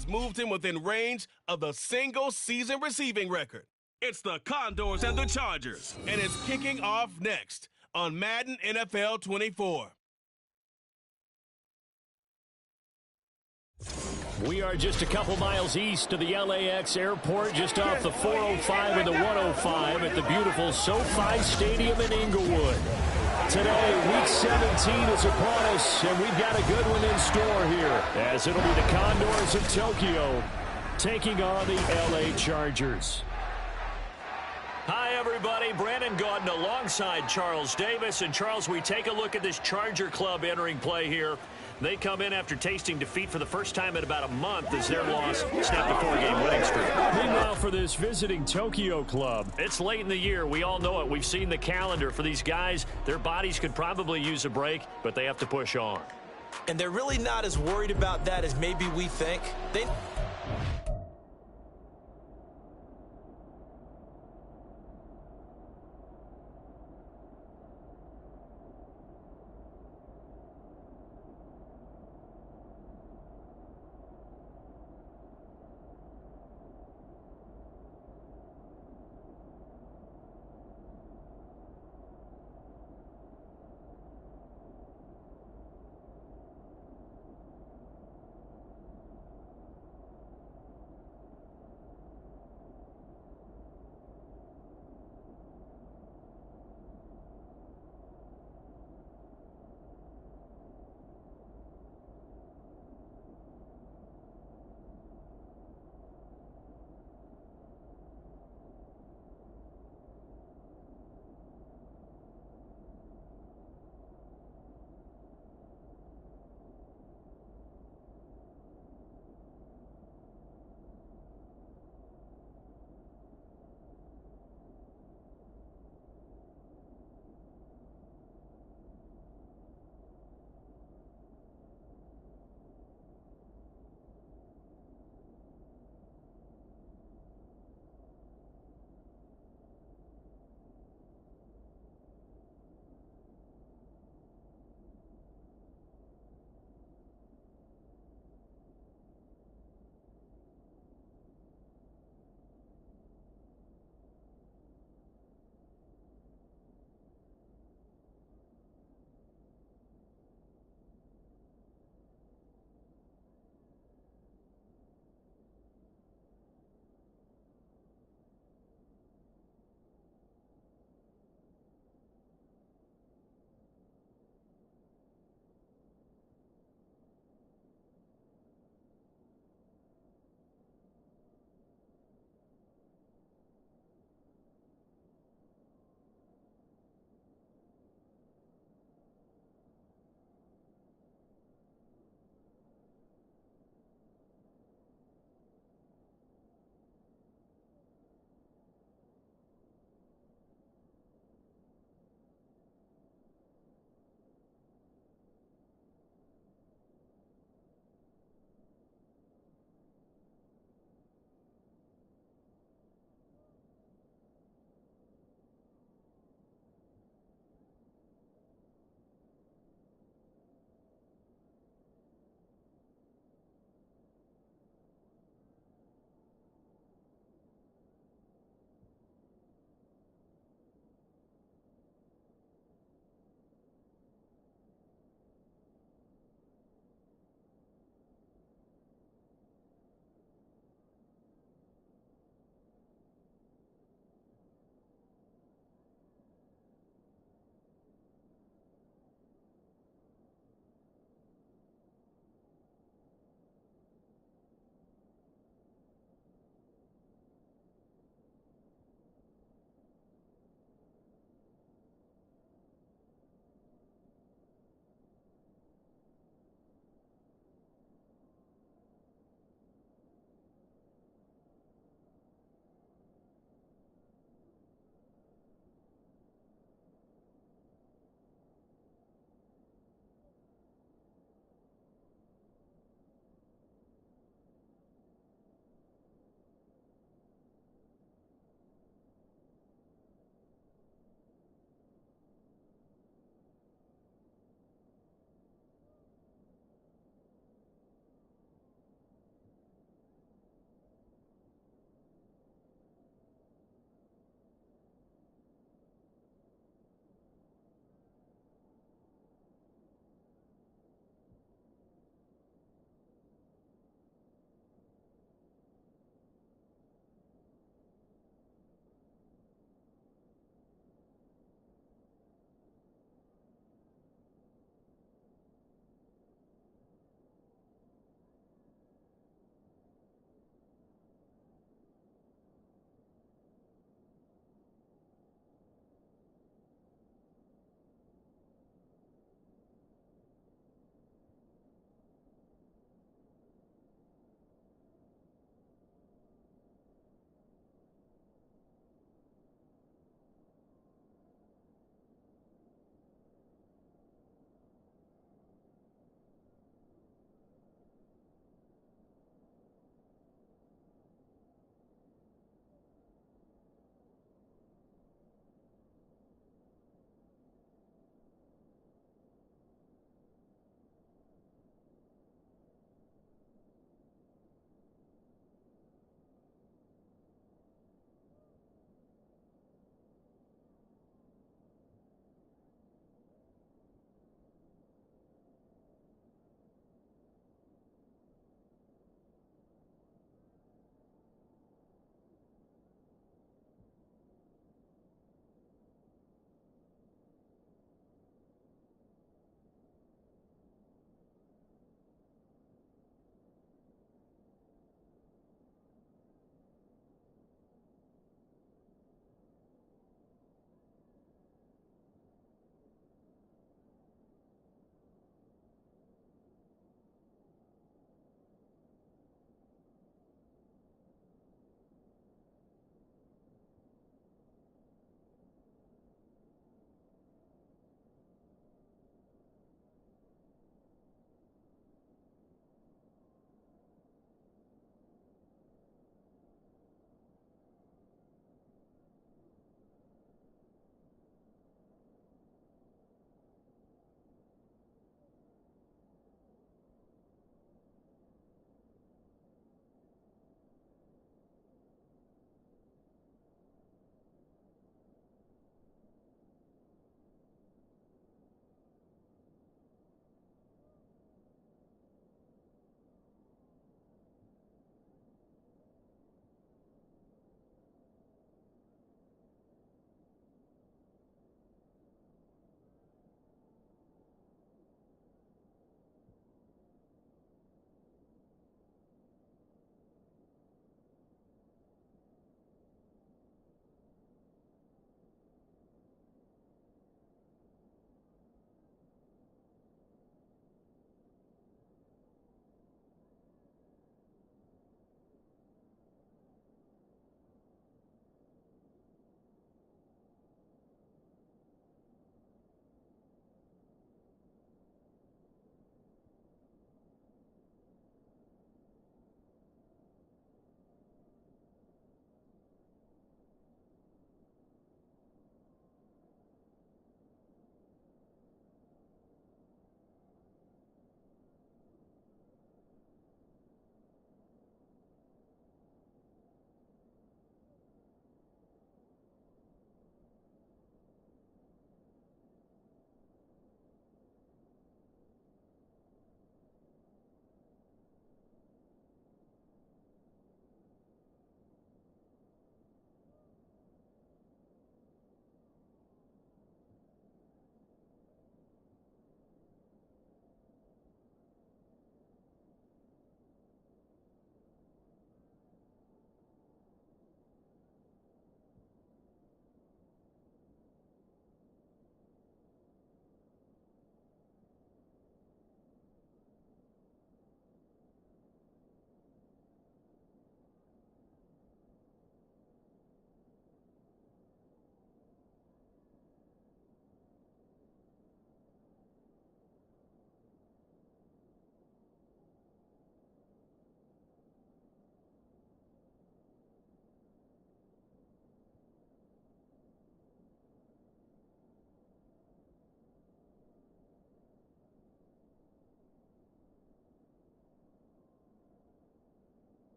has moved him within range of the single-season receiving record. It's the Condors and the Chargers, and it's kicking off next on Madden NFL 24. We are just a couple miles east of the LAX airport, just off the 405 and the 105 at the beautiful SoFi Stadium in Inglewood. Today, Week 17 is upon us, and we've got a good one in store here, as it'll be the Condors of Tokyo taking on the LA Chargers. Hi, everybody. Brandon Gaudin alongside Charles Davis. And, Charles, we take a look at this Charger club entering play here. They come in after tasting defeat for the first time in about a month as their loss snapped a 4-game winning streak. Meanwhile, for this visiting Tokyo club, it's late in the year. We all know it. We've seen the calendar for these guys. Their bodies could probably use a break, but they have to push on. And they're really not as worried about that as maybe we think.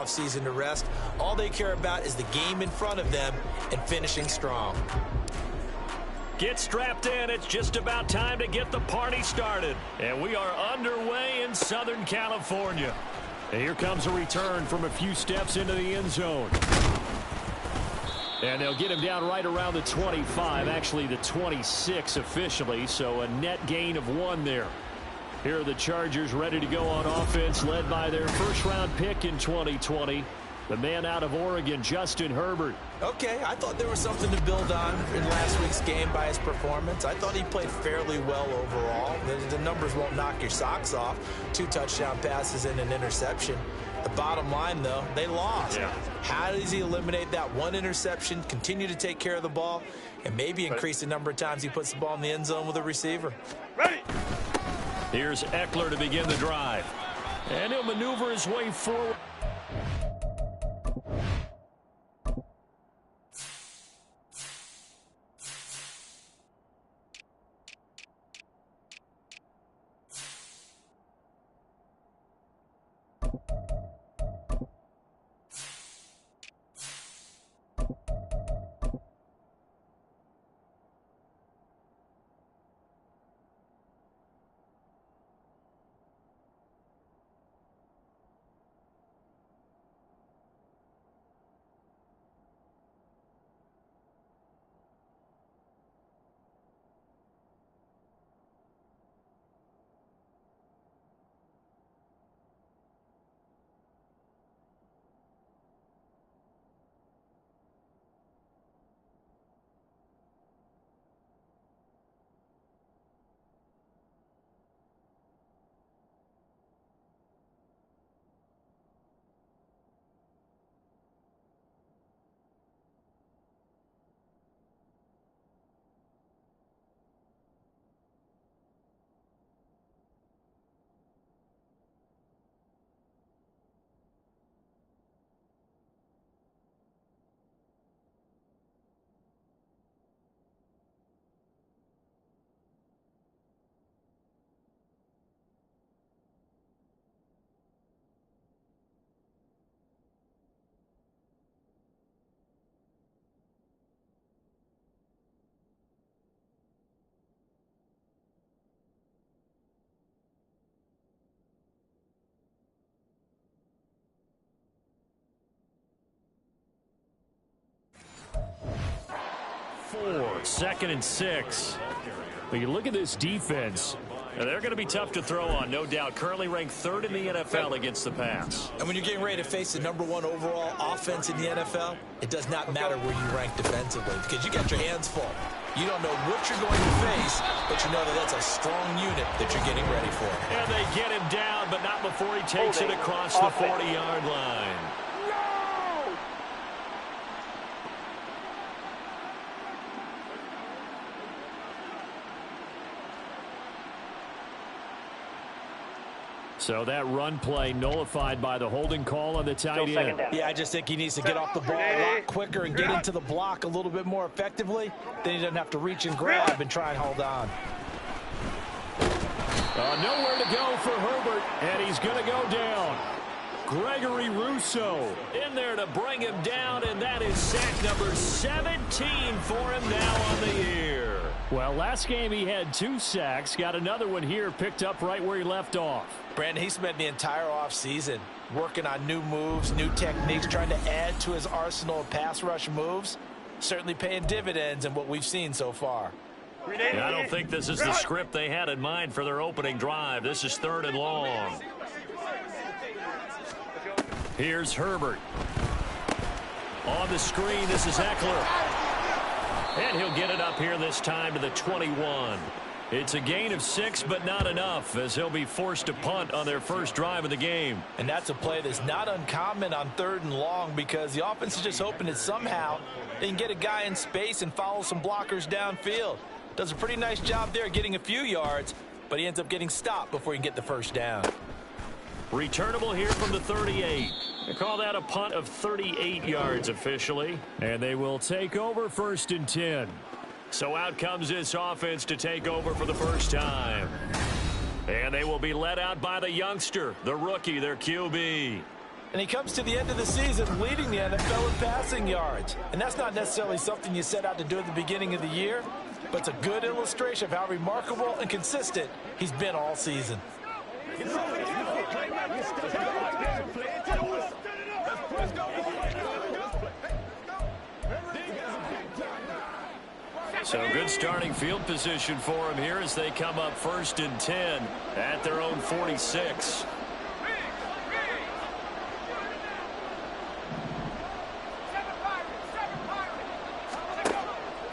offseason to rest. All they care about is the game in front of them and finishing strong. Get strapped in. It's just about time to get the party started. And we are underway in Southern California. And here comes a return from a few steps into the end zone. And they'll get him down right around the 25, actually the 26 officially, so a net gain of 1 there. Here are the Chargers ready to go on offense, led by their first-round pick in 2020, the man out of Oregon, Justin Herbert. Okay, I thought there was something to build on in last week's game by his performance. I thought he played fairly well overall. The numbers won't knock your socks off. 2 touchdown passes and an interception. The bottom line, though, they lost. Yeah. How does he eliminate that 1 interception, continue to take care of the ball, and maybe increase the number of times he puts the ball in the end zone with a receiver? Ready. Here's Eckler to begin the drive. And he'll maneuver his way forward. Second and 6. But you look at this defense, and they're going to be tough to throw on, no doubt. Currently ranked 3rd in the NFL against the pass. And when you're getting ready to face the #1 overall offense in the NFL, it does not matter where you rank defensively because you got your hands full. You don't know what you're going to face, but you know that that's a strong unit that you're getting ready for. And they get him down, but not before he takes it across the 40-yard line. So that run play nullified by the holding call on the tight end. Yeah, I just think he needs to get off the ball a lot quicker and get into the block a little bit more effectively. Then he doesn't have to reach and grab and try and hold on. Nowhere to go for Herbert, and he's going to go down. Gregory Rousseau in there to bring him down, and that is sack number 17 for him now on the year. Well, last game he had 2 sacks. Got another one here picked up right where he left off. Brandon, he spent the entire offseason working on new moves, new techniques, trying to add to his arsenal of pass rush moves. Certainly paying dividends in what we've seen so far. Yeah, I don't think this is the script they had in mind for their opening drive. This is 3rd and long. Here's Herbert. On the screen, this is Eckler. And he'll get it up here this time to the 21. It's a gain of 6, but not enough, as he'll be forced to punt on their first drive of the game. And that's a play that's not uncommon on 3rd and long because the offense is just hoping that somehow they can get a guy in space and follow some blockers downfield. Does a pretty nice job there getting a few yards, but he ends up getting stopped before he can get the first down. Returnable here from the 38. They call that a punt of 38 yards officially. And they will take over 1st and 10. So out comes this offense to take over for the first time. And they will be led out by the youngster, the rookie, their QB. And he comes to the end of the season leading the NFL in passing yards. And that's not necessarily something you set out to do at the beginning of the year, but it's a good illustration of how remarkable and consistent he's been all season. So good starting field position for him here as they come up 1st and 10 at their own 46.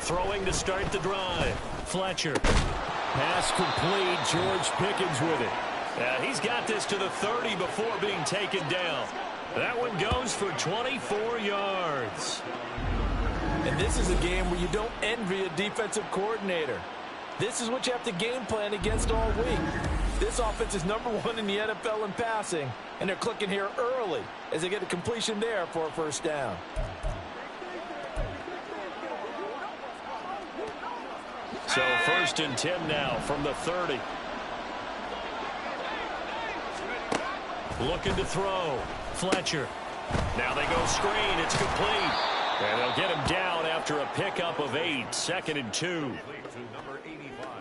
Throwing to start the drive. Fletcher. Pass complete. George Pickens with it. He's got this to the 30 before being taken down. That one goes for 24 yards. And this is a game where you don't envy a defensive coordinator. This is what you have to game plan against all week. This offense is #1 in the NFL in passing, and they're clicking here early as they get a completion there for a first down. So 1st and 10 now from the 30. Looking to throw. Fletcher. Now they go screen. It's complete. And they'll get him down after a pickup of 8. 2nd and 2.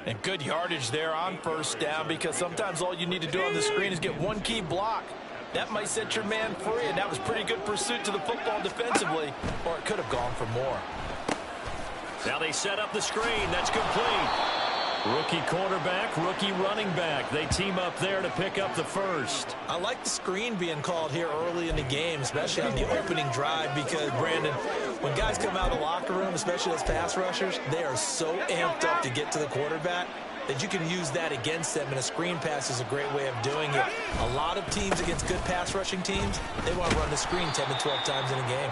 And good yardage there on first down, because sometimes all you need to do on the screen is get one key block. That might set your man free, and that was pretty good pursuit to the football defensively, or it could have gone for more. Now they set up the screen. That's complete. Rookie quarterback, rookie running back. They team up there to pick up the first. I like the screen being called here early in the game, especially on the opening drive, because, Brandon, when guys come out of the locker room, especially as pass rushers, they are so amped up to get to the quarterback that you can use that against them, and a screen pass is a great way of doing it. A lot of teams against good pass rushing teams, they want to run the screen 10 to 12 times in a game.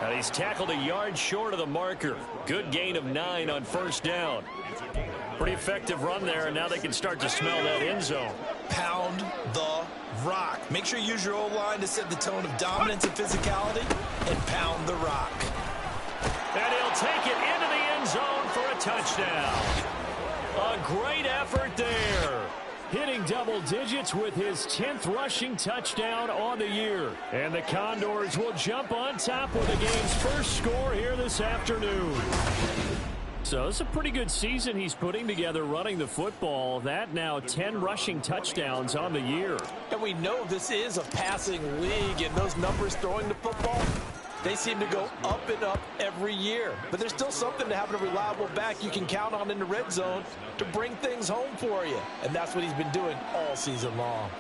Now he's tackled a yard short of the marker. Good gain of 9 on first down. Pretty effective run there, and now they can start to smell that end zone. Pound the rock. Make sure you use your O-line to set the tone of dominance and physicality, and pound the rock. And he'll take it into the end zone for a touchdown. A great effort there. Hitting double digits with his 10th rushing touchdown on the year. And the Condors will jump on top with the game's first score here this afternoon. So it's a pretty good season he's putting together running the football. That now 10 rushing touchdowns on the year. And we know this is a passing league, and those numbers throwing the football, they seem to go up and up every year. But there's still something to having a reliable back you can count on in the red zone to bring things home for you. And that's what he's been doing all season long.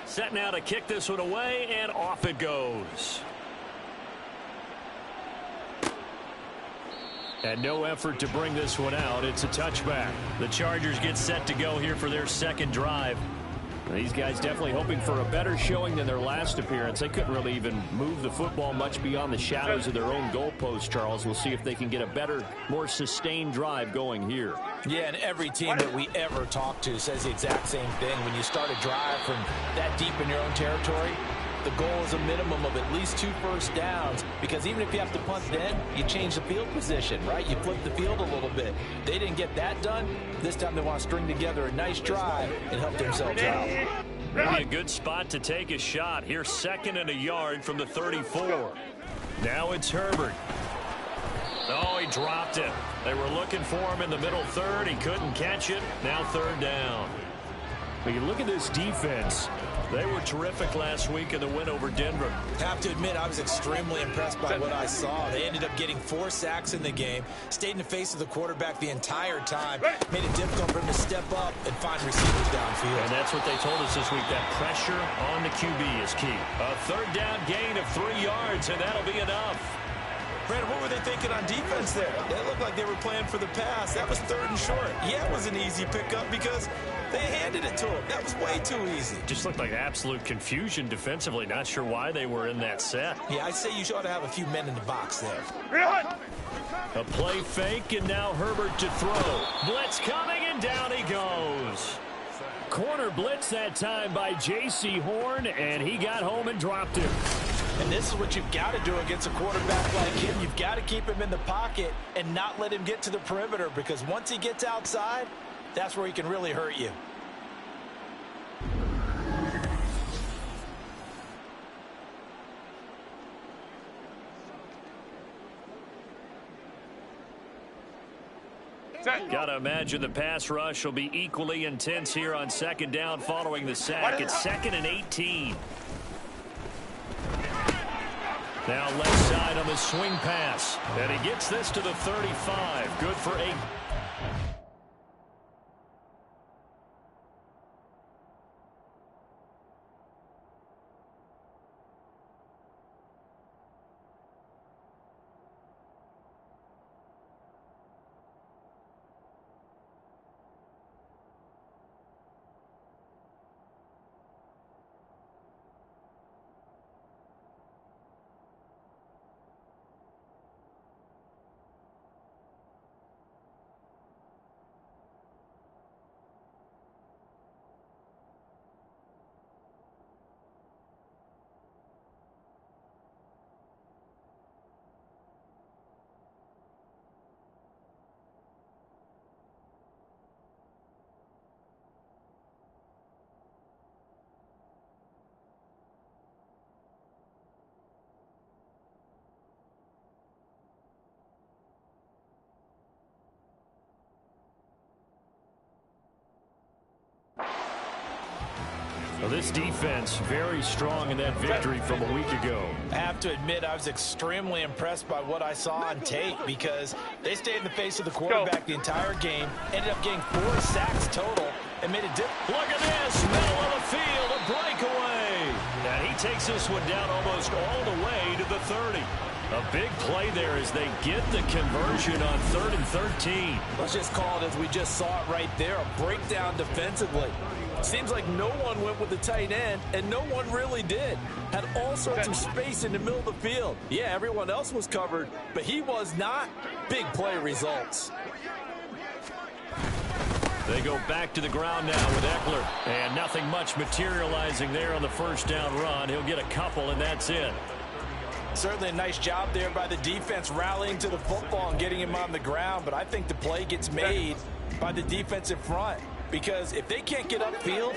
Set now to kick this one away, and off it goes. And no effort to bring this one out. It's a touchback. The Chargers get set to go here for their second drive. These guys definitely hoping for a better showing than their last appearance. They couldn't really even move the football much beyond the shadows of their own goalpost, Charles. We'll see if they can get a better, more sustained drive going here. Yeah, and every team that we ever talk to says the exact same thing. When you start a drive from that deep in your own territory, the goal is a minimum of at least 2 first downs, because even if you have to punt then, you change the field position, right? You flip the field a little bit. They didn't get that done. This time they want to string together a nice drive and help themselves out. Maybe a good spot to take a shot. Here, 2nd and a yard from the 34. Now it's Herbert. Oh, he dropped it. They were looking for him in the middle third. He couldn't catch it. Now 3rd down. When you look at this defense, they were terrific last week in the win over Denver. Have to admit, I was extremely impressed by what I saw. They ended up getting 4 sacks in the game, stayed in the face of the quarterback the entire time, made it difficult for him to step up and find receivers downfield. And that's what they told us this week, that pressure on the QB is key. A 3rd down gain of 3 yards, and that'll be enough. Brandon, what were they thinking on defense there? They looked like they were playing for the pass. That was 3rd and short. Yeah, it was an easy pickup because they handed it to him. That was way too easy. Just looked like absolute confusion defensively. Not sure why they were in that set. Yeah, I'd say you ought to have a few men in the box there. A play fake, and now Herbert to throw. Blitz coming, and down he goes. Corner blitz that time by J.C. Horn, and he got home and dropped him. And this is what you've got to do against a quarterback like him. You've got to keep him in the pocket and not let him get to the perimeter, because once he gets outside, that's where he can really hurt you. Gotta imagine the pass rush will be equally intense here on second down following the sack. It's 2nd and 18. Now left side on the swing pass. And he gets this to the 35. Good for 8. Well, this defense very strong in that victory from a week ago. I have to admit, I was extremely impressed by what I saw on tape, because they stayed in the face of the quarterback the entire game, ended up getting 4 sacks total, and made a difference. Look at this, middle of the field, a breakaway. And he takes this one down almost all the way to the 30. A big play there as they get the conversion on 3rd and 13. Let's just call it as we just saw it right there, a breakdown defensively. Seems like no one went with the tight end, and no one really did. Had all sorts of space in the middle of the field. Yeah, everyone else was covered, but he was not. Big play results. They go back to the ground now with Eckler. And nothing much materializing there on the first down run. He'll get a couple, and that's it. Certainly a nice job there by the defense rallying to the football and getting him on the ground, but I think the play gets made by the defensive front. Because if they can't get upfield,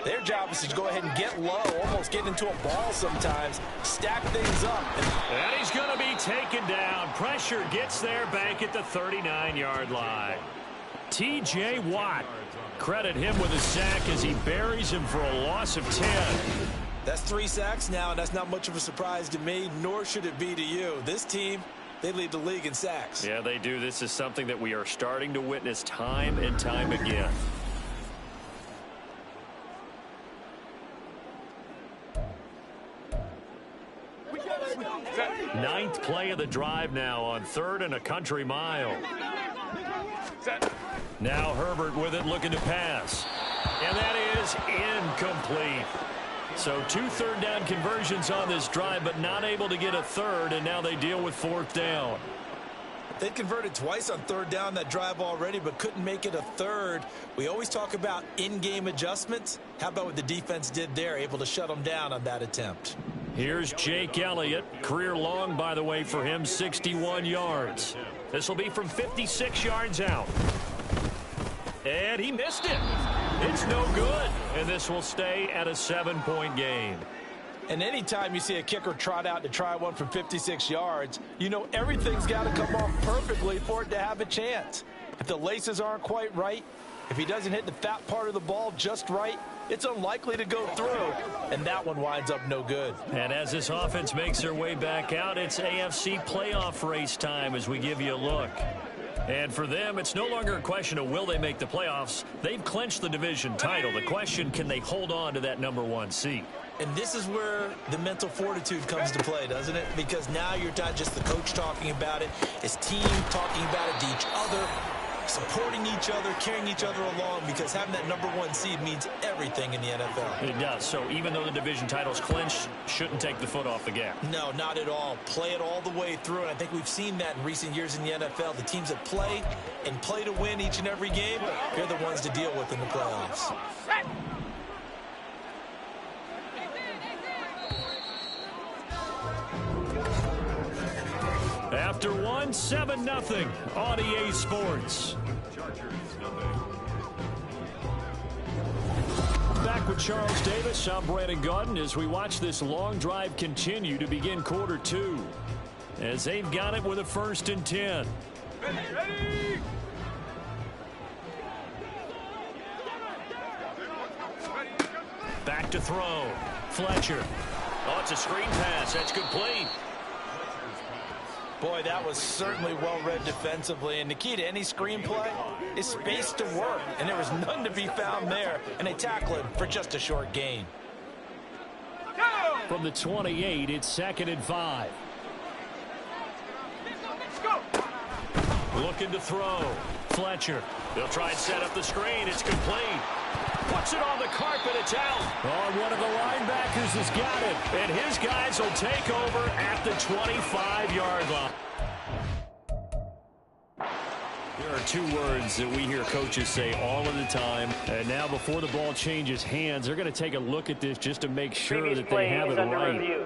their job is to go ahead and get low, almost get into a ball sometimes, stack things up. And he's going to be taken down. Pressure gets there back at the 39-yard line. T.J. Watt, credit him with a sack as he buries him for a loss of 10. That's 3 sacks now, and that's not much of a surprise to me, nor should it be to you. This team, they lead the league in sacks. Yeah, they do. This is something that we are starting to witness time and time again. Ninth play of the drive now on 3rd and a country mile. Now Herbert with it, looking to pass. And that is incomplete. So 2 third-down conversions on this drive, but not able to get a third, and now they deal with 4th down. They converted twice on 3rd down that drive already, but couldn't make it a third. We always talk about in-game adjustments. How about what the defense did there, able to shut them down on that attempt? Here's Jake Elliott. Career long, by the way, for him, 61 yards. This will be from 56 yards out. And he missed it. It's no good. And this will stay at a 7-point game. And anytime you see a kicker trot out to try one from 56 yards, you know everything's got to come off perfectly for it to have a chance. If the laces aren't quite right, if he doesn't hit the fat part of the ball just right, it's unlikely to go through, and that one winds up no good. And as this offense makes their way back out, it's AFC playoff race time as we give you a look. And for them, it's no longer a question of will they make the playoffs. They've clinched the division title. The question, can they hold on to that #1 seed? And this is where the mental fortitude comes to play, doesn't it? Because now you're not just the coach talking about it, it's team talking about it to each other, supporting each other, carrying each other along, because having that #1 seed means everything in the NFL. It does. So even though the division title's clinched, shouldn't take the foot off the gas. No, not at all. Play it all the way through, and I think we've seen that in recent years in the NFL. The teams that play and play to win each and every game, they're the ones to deal with in the playoffs. after one, 7-0 on EA Sports. Back with Charles Davis, I'm Brandon Gaudin as we watch this long drive continue to begin quarter two. As they've got it with a 1st and 10. Ready! Back to throw. Fletcher. Oh, it's a screen pass. That's complete. Boy, that was certainly well-read defensively, and the key to any screenplay is space to work, and there was none to be found there, and they tackle it for just a short gain. From the 28, it's 2nd and 5. Looking to throw. Fletcher. They'll try and set up the screen. It's complete. Puts it on the carpet. It's out. Oh, one of the linebackers has got it. And his guys will take over at the 25-yard line. There are 2 words that we hear coaches say all of the time. And now before the ball changes hands, they're going to take a look at this just to make sure that they have it right.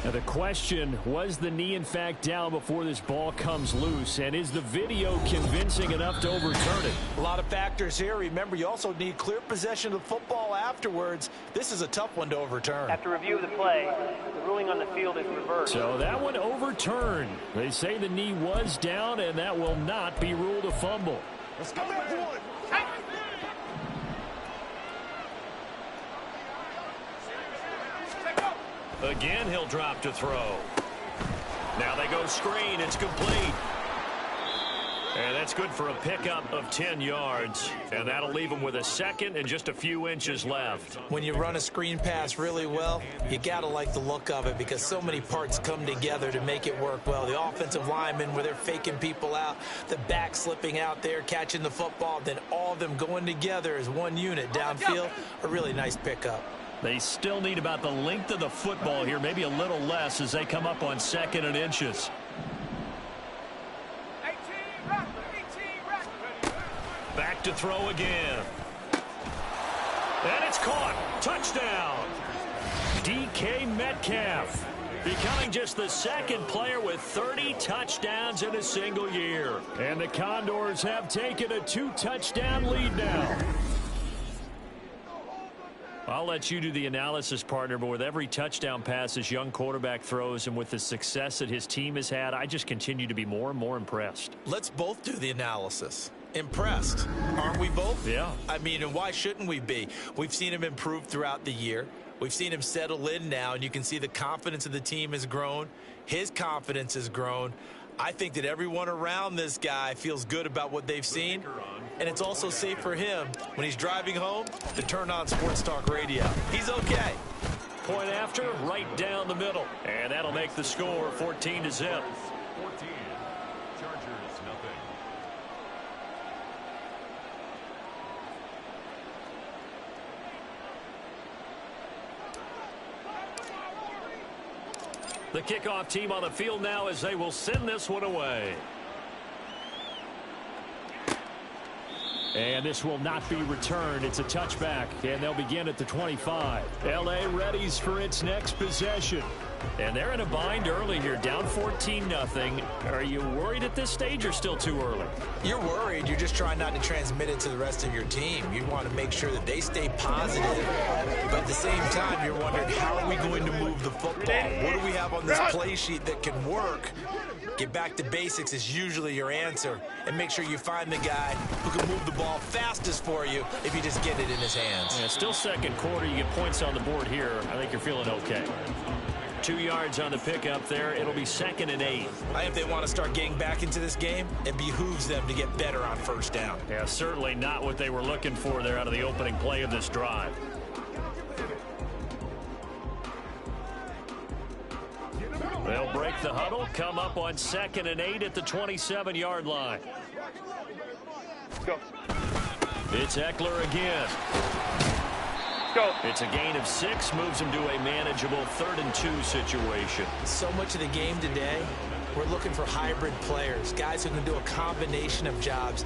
Now the question, was the knee in fact down before this ball comes loose? And is the video convincing enough to overturn it? A lot of factors here. Remember, you also need clear possession of the football afterwards. This is a tough one to overturn. After review of the play, the ruling on the field is reversed. So that one overturned. They say the knee was down, and that will not be ruled a fumble. Let's go back to one. Again, he'll drop to throw. Now they go screen. It's complete. And that's good for a pickup of 10 yards. And that'll leave him with a 2nd and just a few inches left. When you run a screen pass really well, you got to like the look of it because so many parts come together to make it work well. The offensive linemen, where they're faking people out, the back slipping out there, catching the football, then all of them going together as one unit downfield. A really nice pickup. They still need about the length of the football here, maybe a little less as they come up on 2nd and inches. Back to throw again. And it's caught. Touchdown. DK Metcalf becoming just the 2nd player with 30 touchdowns in a single year. And the Condors have taken a 2-touchdown lead now. I'll let you do the analysis, partner, but with every touchdown pass this young quarterback throws and with the success that his team has had, I just continue to be more and more impressed. Let's both do the analysis. Impressed. Aren't we both? Yeah. I mean, and why shouldn't we be? We've seen him improve throughout the year. We've seen him settle in now, and you can see the confidence of the team has grown. His confidence has grown. I think that everyone around this guy feels good about what they've seen. And it's also safe for him when he's driving home to turn on Sports Talk Radio. He's okay. Point after, right down the middle. And that'll make the score 14-0. 14. Chargers, nothing. The kickoff team on the field now as they will send this one away. And this will not be returned. It's a touchback, and they'll begin at the 25. L.A. readies for its next possession. And they're in a bind early here, down 14-0. Are you worried at this stage or still too early? You're worried. You're just trying not to transmit it to the rest of your team. You want to make sure that they stay positive. But at the same time, you're wondering, how are we going to move the football? What do we have on this play sheet that can work? Get back to basics is usually your answer. And make sure you find the guy who can move the ball fastest for you if you just get it in his hands. Yeah, still 2nd quarter. You get points on the board here. I think you're feeling okay. 2 yards on the pickup there. It'll be 2nd and 8. I think if they want to start getting back into this game, it behooves them to get better on 1st down. Yeah, certainly not what they were looking for there out of the opening play of this drive. They'll break the huddle, come up on 2nd and 8 at the 27-yard line. Go. It's Eckler again. Go. It's a gain of 6, moves him to a manageable 3rd and 2 situation. So much of the game today we're looking for hybrid players, guys who can do a combination of jobs.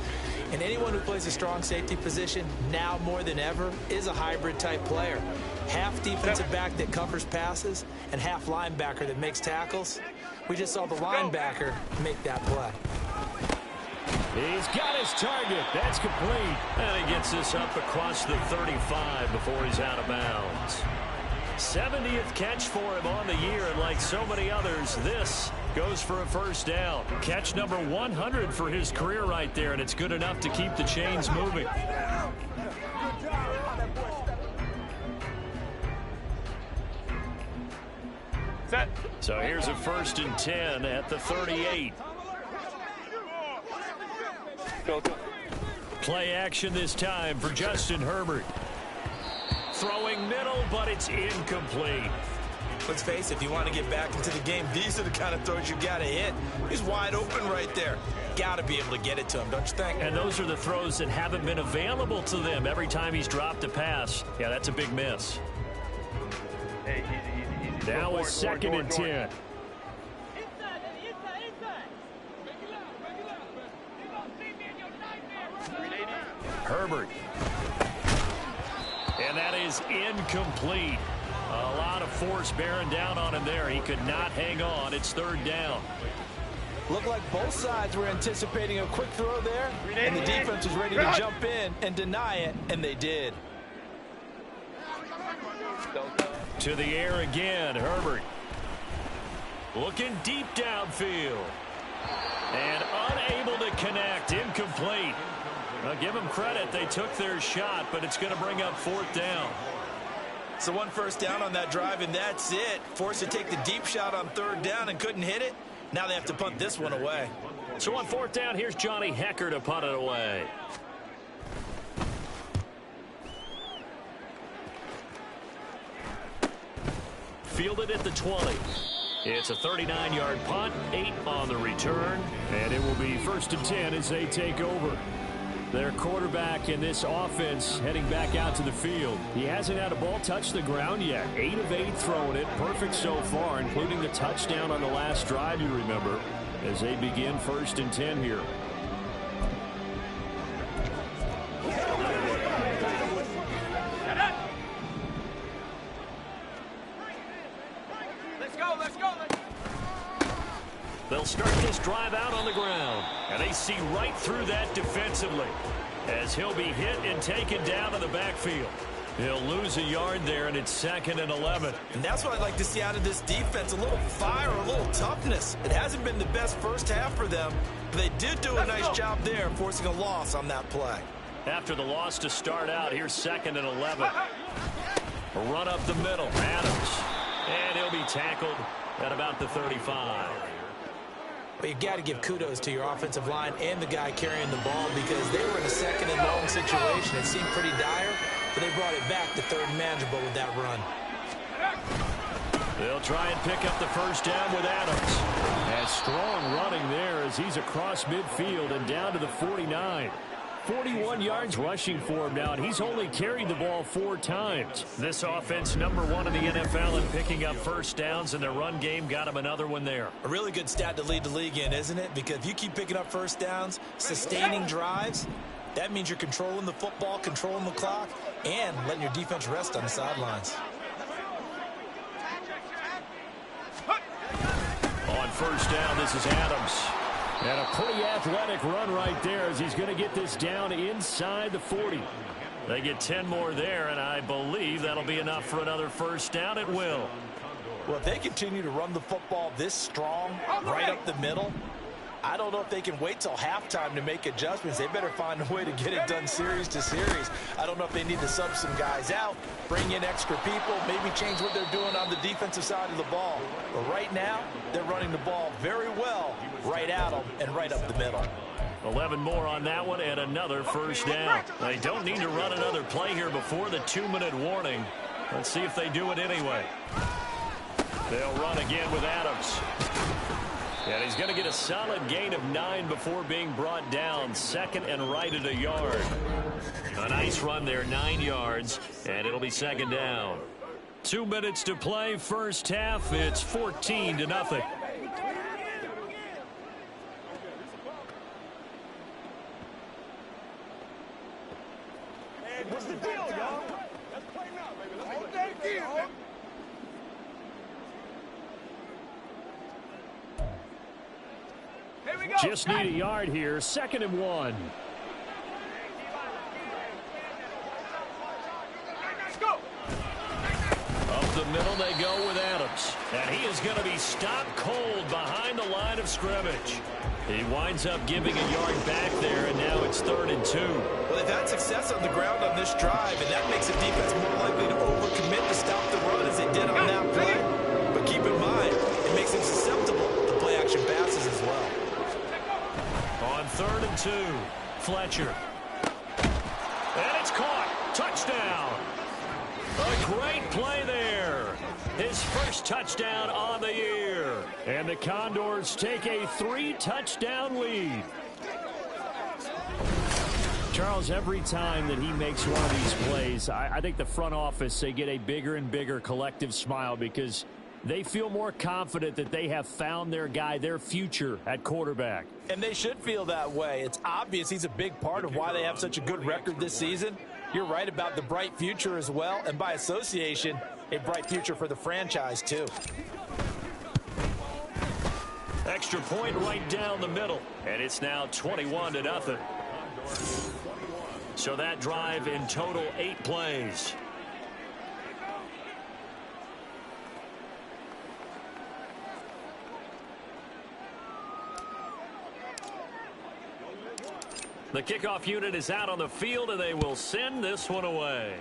And anyone who plays a strong safety position, now more than ever, is a hybrid type player. Half defensive back that covers passes and half linebacker that makes tackles. We just saw the linebacker make that play. He's got his target. That's complete. And he gets this up across the 35 before he's out of bounds. 70th catch for him on the year, and like so many others, this goes for a first down. Catch number 100 for his career right there, and it's good enough to keep the chains moving. Set. So here's a 1st and 10 at the 38. Go. Play action this time for Justin Herbert. Throwing middle, but it's incomplete. Let's face it, if you want to get back into the game, these are the kind of throws you got to hit. He's wide open right there. Got to be able to get it to him, don't you think? And those are the throws that haven't been available to them every time he's dropped a pass. Yeah, that's a big miss. Hey, easy. Now a 2nd and 10. Herbert. And that is incomplete. A lot of force bearing down on him there. He could not hang on. It's 3rd down. Looked like both sides were anticipating a quick throw there, and the defense was ready to jump in and deny it, and they did. To the air again, Herbert. Looking deep downfield. And unable to connect. Incomplete. Now give them credit. They took their shot, but it's going to bring up 4th down. So 1 first down on that drive, and that's it. Forced to take the deep shot on 3rd down and couldn't hit it. Now they have to punt this one away. So on 4th down, here's Johnny Hecker to punt it away. Fielded at the 20. It's a 39-yard punt, 8 on the return, and it will be 1st and 10 as they take over. Their quarterback in this offense heading back out to the field. He hasn't had a ball touch the ground yet. 8 of 8 throwing it. Perfect so far, including the touchdown on the last drive, you remember, as they begin 1st and 10 here. Let's go. They'll start this drive out on the ground, and they see right through that defensively as he'll be hit and taken down to the backfield. He'll lose a yard there, and it's 2nd and 11. And that's what I'd like to see out of this defense, a little fire, a little toughness. It hasn't been the best first half for them, but they did do a nice job there, forcing a loss on that play. After the loss to start out, here's 2nd and 11. A run up the middle, Adams. And he'll be tackled at about the 35. But you got to give kudos to your offensive line and the guy carrying the ball, because they were in a 2nd and long situation. It seemed pretty dire, but they brought it back to 3rd and manageable with that run. They'll try and pick up the 1st down with Adams. And strong running there as he's across midfield and down to the 49. 41 yards rushing for him now, and he's only carried the ball 4 times. This offense, #1 in the NFL in picking up first downs, and their run game got him another one there. A really good stat to lead the league in, isn't it? Because if you keep picking up first downs, sustaining drives, that means you're controlling the football, controlling the clock, and letting your defense rest on the sidelines. On 1st down, this is Adams. And a pretty athletic run right there as he's going to get this down inside the 40. They get 10 more there, and I believe that'll be enough for another 1st down. It will. Well, if they continue to run the football this strong, right up the middle, I don't know if they can wait till halftime to make adjustments. They better find a way to get it done series to series. I don't know if they need to sub some guys out, bring in extra people, maybe change what they're doing on the defensive side of the ball. But right now, they're running the ball very well right at them and right up the middle. 11 more on that one and another 1st down. They don't need to run another play here before the 2-minute warning. Let's see if they do it anyway. They'll run again with Adams. And he's going to get a solid gain of 9 before being brought down. 2nd and right at a yard. A nice run there, 9 yards, and it'll be 2nd down. 2 minutes to play, first half. It's 14-0. Just need a yard here. 2nd and 1. Up the middle they go with Adams. And he is going to be stopped cold behind the line of scrimmage. He winds up giving a yard back there, and now it's 3rd and 2. Well, they've had success on the ground on this drive, and that makes the defense more likely to overcommit to stop the run as they did on that play. But keep in mind, it makes them susceptible to play-action passes as well. On 3rd and 2, Fletcher. And it's caught. Touchdown. A great play there. His first touchdown on the year. And the Condors take a 3-touchdown lead. Charles, every time that he makes one of these plays, I think the front office, they get a bigger and bigger collective smile because they feel more confident that they have found their guy, their future at quarterback. And they should feel that way. It's obvious he's a big part of why they have such a good record this season. You're right about the bright future as well, and by association, a bright future for the franchise too. Extra point right down the middle, and it's now 21-0. So that drive in total 8 plays. The kickoff unit is out on the field, and they will send this one away.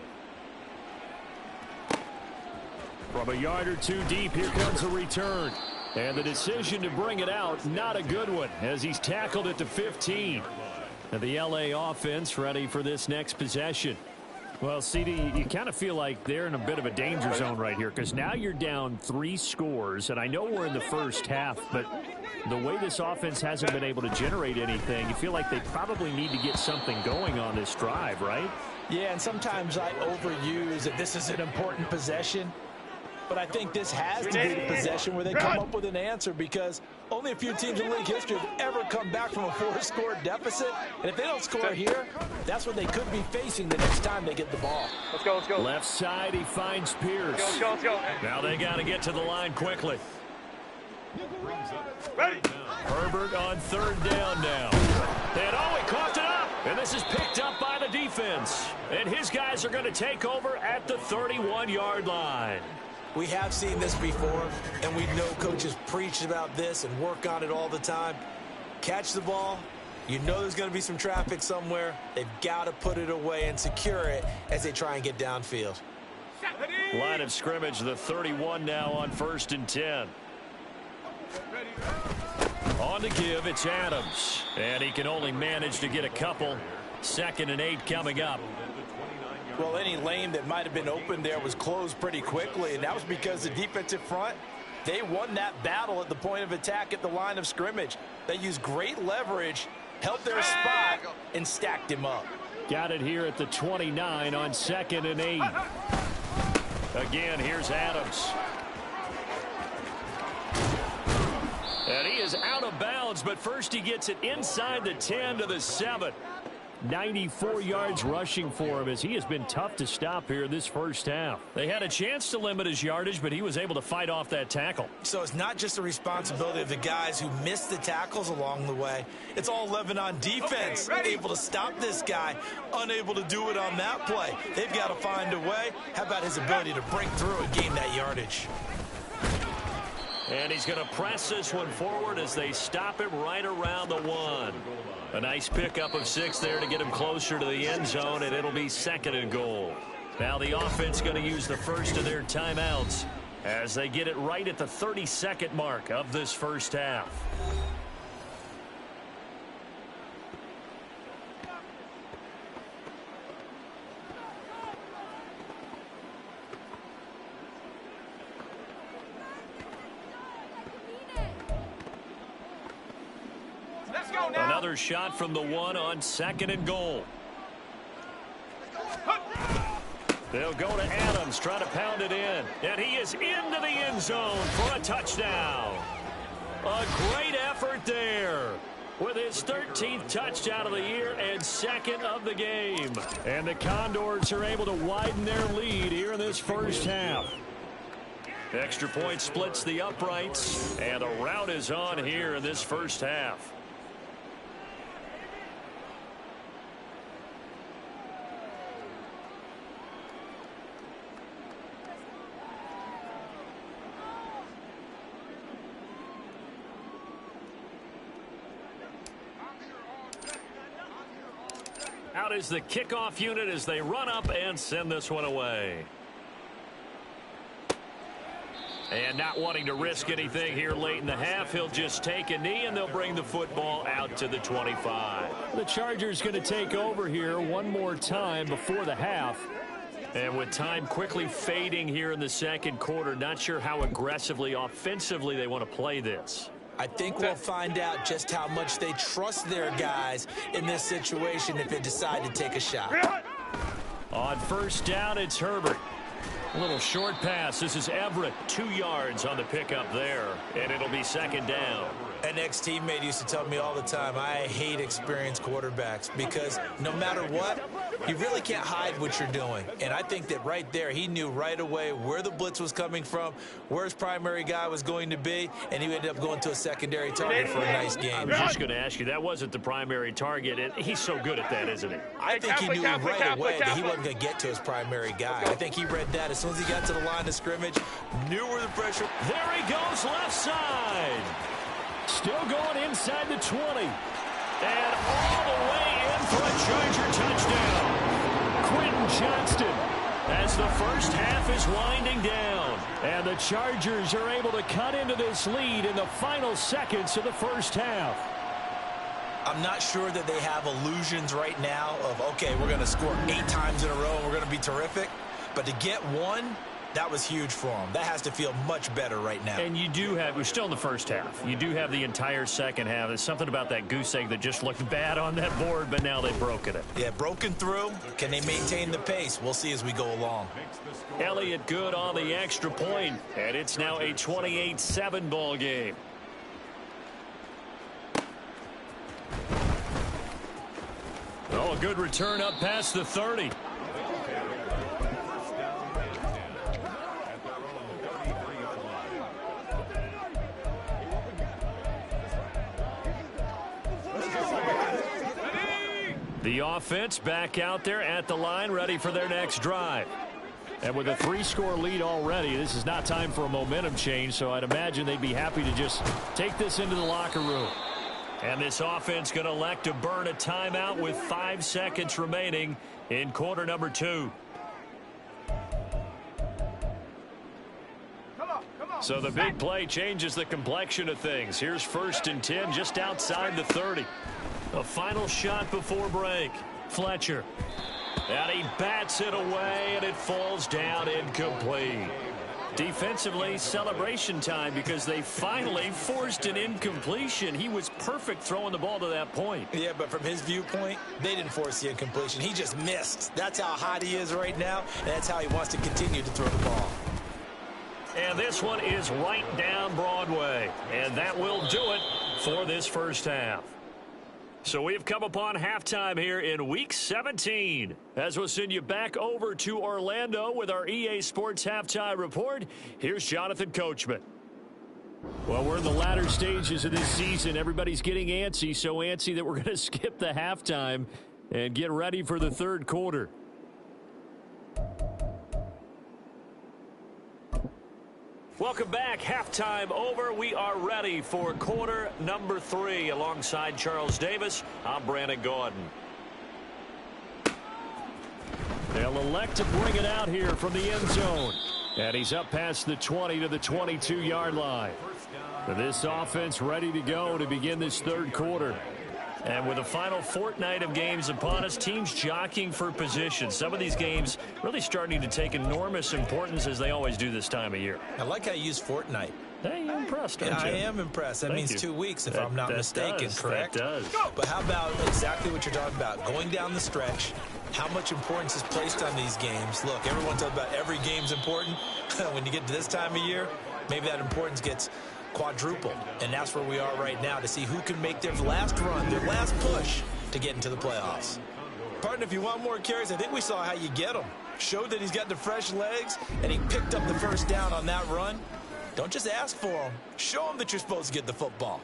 From a yard or two deep, here comes a return. And the decision to bring it out, not a good one, as he's tackled at the 15. And the LA offense ready for this next possession. Well, CD, you kind of feel like they're in a bit of a danger zone right here because now you're down 3 scores, and I know we're in the first half, but the way this offense hasn't been able to generate anything, you feel like they probably need to get something going on this drive, right? Yeah, and sometimes I overuse that this is an important possession. But I think this has to be the possession where they come up with an answer because only a few teams in league history have ever come back from a 4-score deficit. And if they don't score here, that's what they could be facing the next time they get the ball. Let's go, let's go. Left side, he finds Pierce. Let's go, let's go. Now they got to get to the line quickly. Ready. Herbert on 3rd down now. And he coughed it up. And this is picked up by the defense. And his guys are going to take over at the 31-yard line. We have seen this before, and we know coaches preach about this and work on it all the time. Catch the ball. You know there's going to be some traffic somewhere. They've got to put it away and secure it as they try and get downfield. Line of scrimmage, the 31 now on 1st and 10. On the give, it's Adams. And he can only manage to get a couple. 2nd and 8 coming up. Well, any lane that might have been open there was closed pretty quickly, and that was because the defensive front, they won that battle at the point of attack at the line of scrimmage. They used great leverage, held their spot, and stacked him up. Got it here at the 29 on 2nd and 8. Again, here's Adams. And he is out of bounds, but first he gets it inside the 10 to the 7. 94 yards rushing for him as he has been tough to stop here this first half. They had a chance to limit his yardage, but he was able to fight off that tackle. So it's not just the responsibility of the guys who missed the tackles along the way. It's all Lebanon defense able to stop this guy, unable to do it on that play. They've got to find a way. How about his ability to break through and gain that yardage? And he's going to press this one forward as they stop him right around the 1. A nice pickup of 6 there to get him closer to the end zone, and it'll be 2nd and goal. Now the offense going to use the first of their timeouts as they get it right at the 32nd mark of this first half. Another shot from the 1 on 2nd and goal. They'll go to Adams, try to pound it in. And he is into the end zone for a touchdown. A great effort there with his 13th touchdown of the year and 2nd of the game. And the Condors are able to widen their lead here in this first half. Extra point splits the uprights, and the rout is on here in this first half. out is the kickoff unit as they run up and send this one away. And not wanting to risk anything here late in the half, he'll just take a knee, and they'll bring the football out to the 25. The Chargers going to take over here one more time before the half. And with time quickly fading here in the second quarter, not sure how aggressively, offensively they want to play this. I think we'll find out just how much they trust their guys in this situation if they decide to take a shot. On first down, it's Herbert. A little short pass. This is Everett. 2 yards on the pickup there, and it'll be second down. An ex-teammate used to tell me all the time, I hate experienced quarterbacks because no matter what, you really can't hide what you're doing. And I think that right there, he knew right away where the blitz was coming from, where his primary guy was going to be, and he ended up going to a secondary target for a nice I game. was just going to ask you, that wasn't the primary target, and he's so good at that, isn't he? I think he knew right away that he wasn't going to get to his primary guy. I think he read that as soon as he got to the line of scrimmage, knew where the pressure. There he goes, left side. Still going inside the 20. And all the way in for a Charger touchdown. Quentin Johnston. As the first half is winding down. And the Chargers are able to cut into this lead in the final seconds of the first half. I'm not sure that they have illusions right now of, okay, we're going to score 8 times in a row and we're going to be terrific. But to get one, that was huge for them. That has to feel much better right now. And you do have, we're still in the first half. You do have the entire second half. There's something about that goose egg that just looked bad on that board, but now they've broken it. Yeah, broken through. Can they maintain the pace? We'll see as we go along. Elliott good on the extra point, and it's now a 28-7 ball game. Oh, a good return up past the 30. The offense back out there at the line, ready for their next drive. And with a 3-score lead already, this is not time for a momentum change, so I'd imagine they'd be happy to just take this into the locker room. And this offense going to elect to burn a timeout with 5 seconds remaining in quarter number 2. So the big play changes the complexion of things. Here's 1st and 10 just outside the 30. A final shot before break. Fletcher. And he bats it away, and it falls down incomplete. Defensively, celebration time because they finally forced an incompletion. He was perfect throwing the ball to that point. Yeah, but from his viewpoint, they didn't force the incompletion. He just missed. That's how hot he is right now, and that's how he wants to continue to throw the ball. And this one is right down Broadway. And that will do it for this first half. So we've come upon halftime here in Week 17. As we'll send you back over to Orlando with our EA Sports Halftime Report, here's Jonathan Coachman. Well, we're in the latter stages of this season. Everybody's getting antsy, so antsy that we're going to skip the halftime and get ready for the third quarter. Welcome back. Halftime over. We are ready for quarter number 3. Alongside Charles Davis, I'm Brandon Gordon. They'll elect to bring it out here from the end zone. And he's up past the 20 to the 22-yard line. This offense ready to go to begin this third quarter. And with the final fortnight of games upon us, teams jockeying for position. Some of these games really starting to take enormous importance as they always do this time of year. I like how you use fortnight. Hey, you're impressed, aren't you? I am impressed. That means 2 weeks, if I'm not mistaken, correct? That does. But how about exactly what you're talking about? Going down the stretch, how much importance is placed on these games? Look, everyone talks about every game's important. When you get to this time of year, maybe that importance gets quadruple, and that's where we are right now to see who can make their last run, their last push to get into the playoffs. Partner, if you want more carries, I think we saw how you get them. Showed that he's got the fresh legs, and he picked up the first down on that run. Don't just ask for them. Show them that you're supposed to get the football.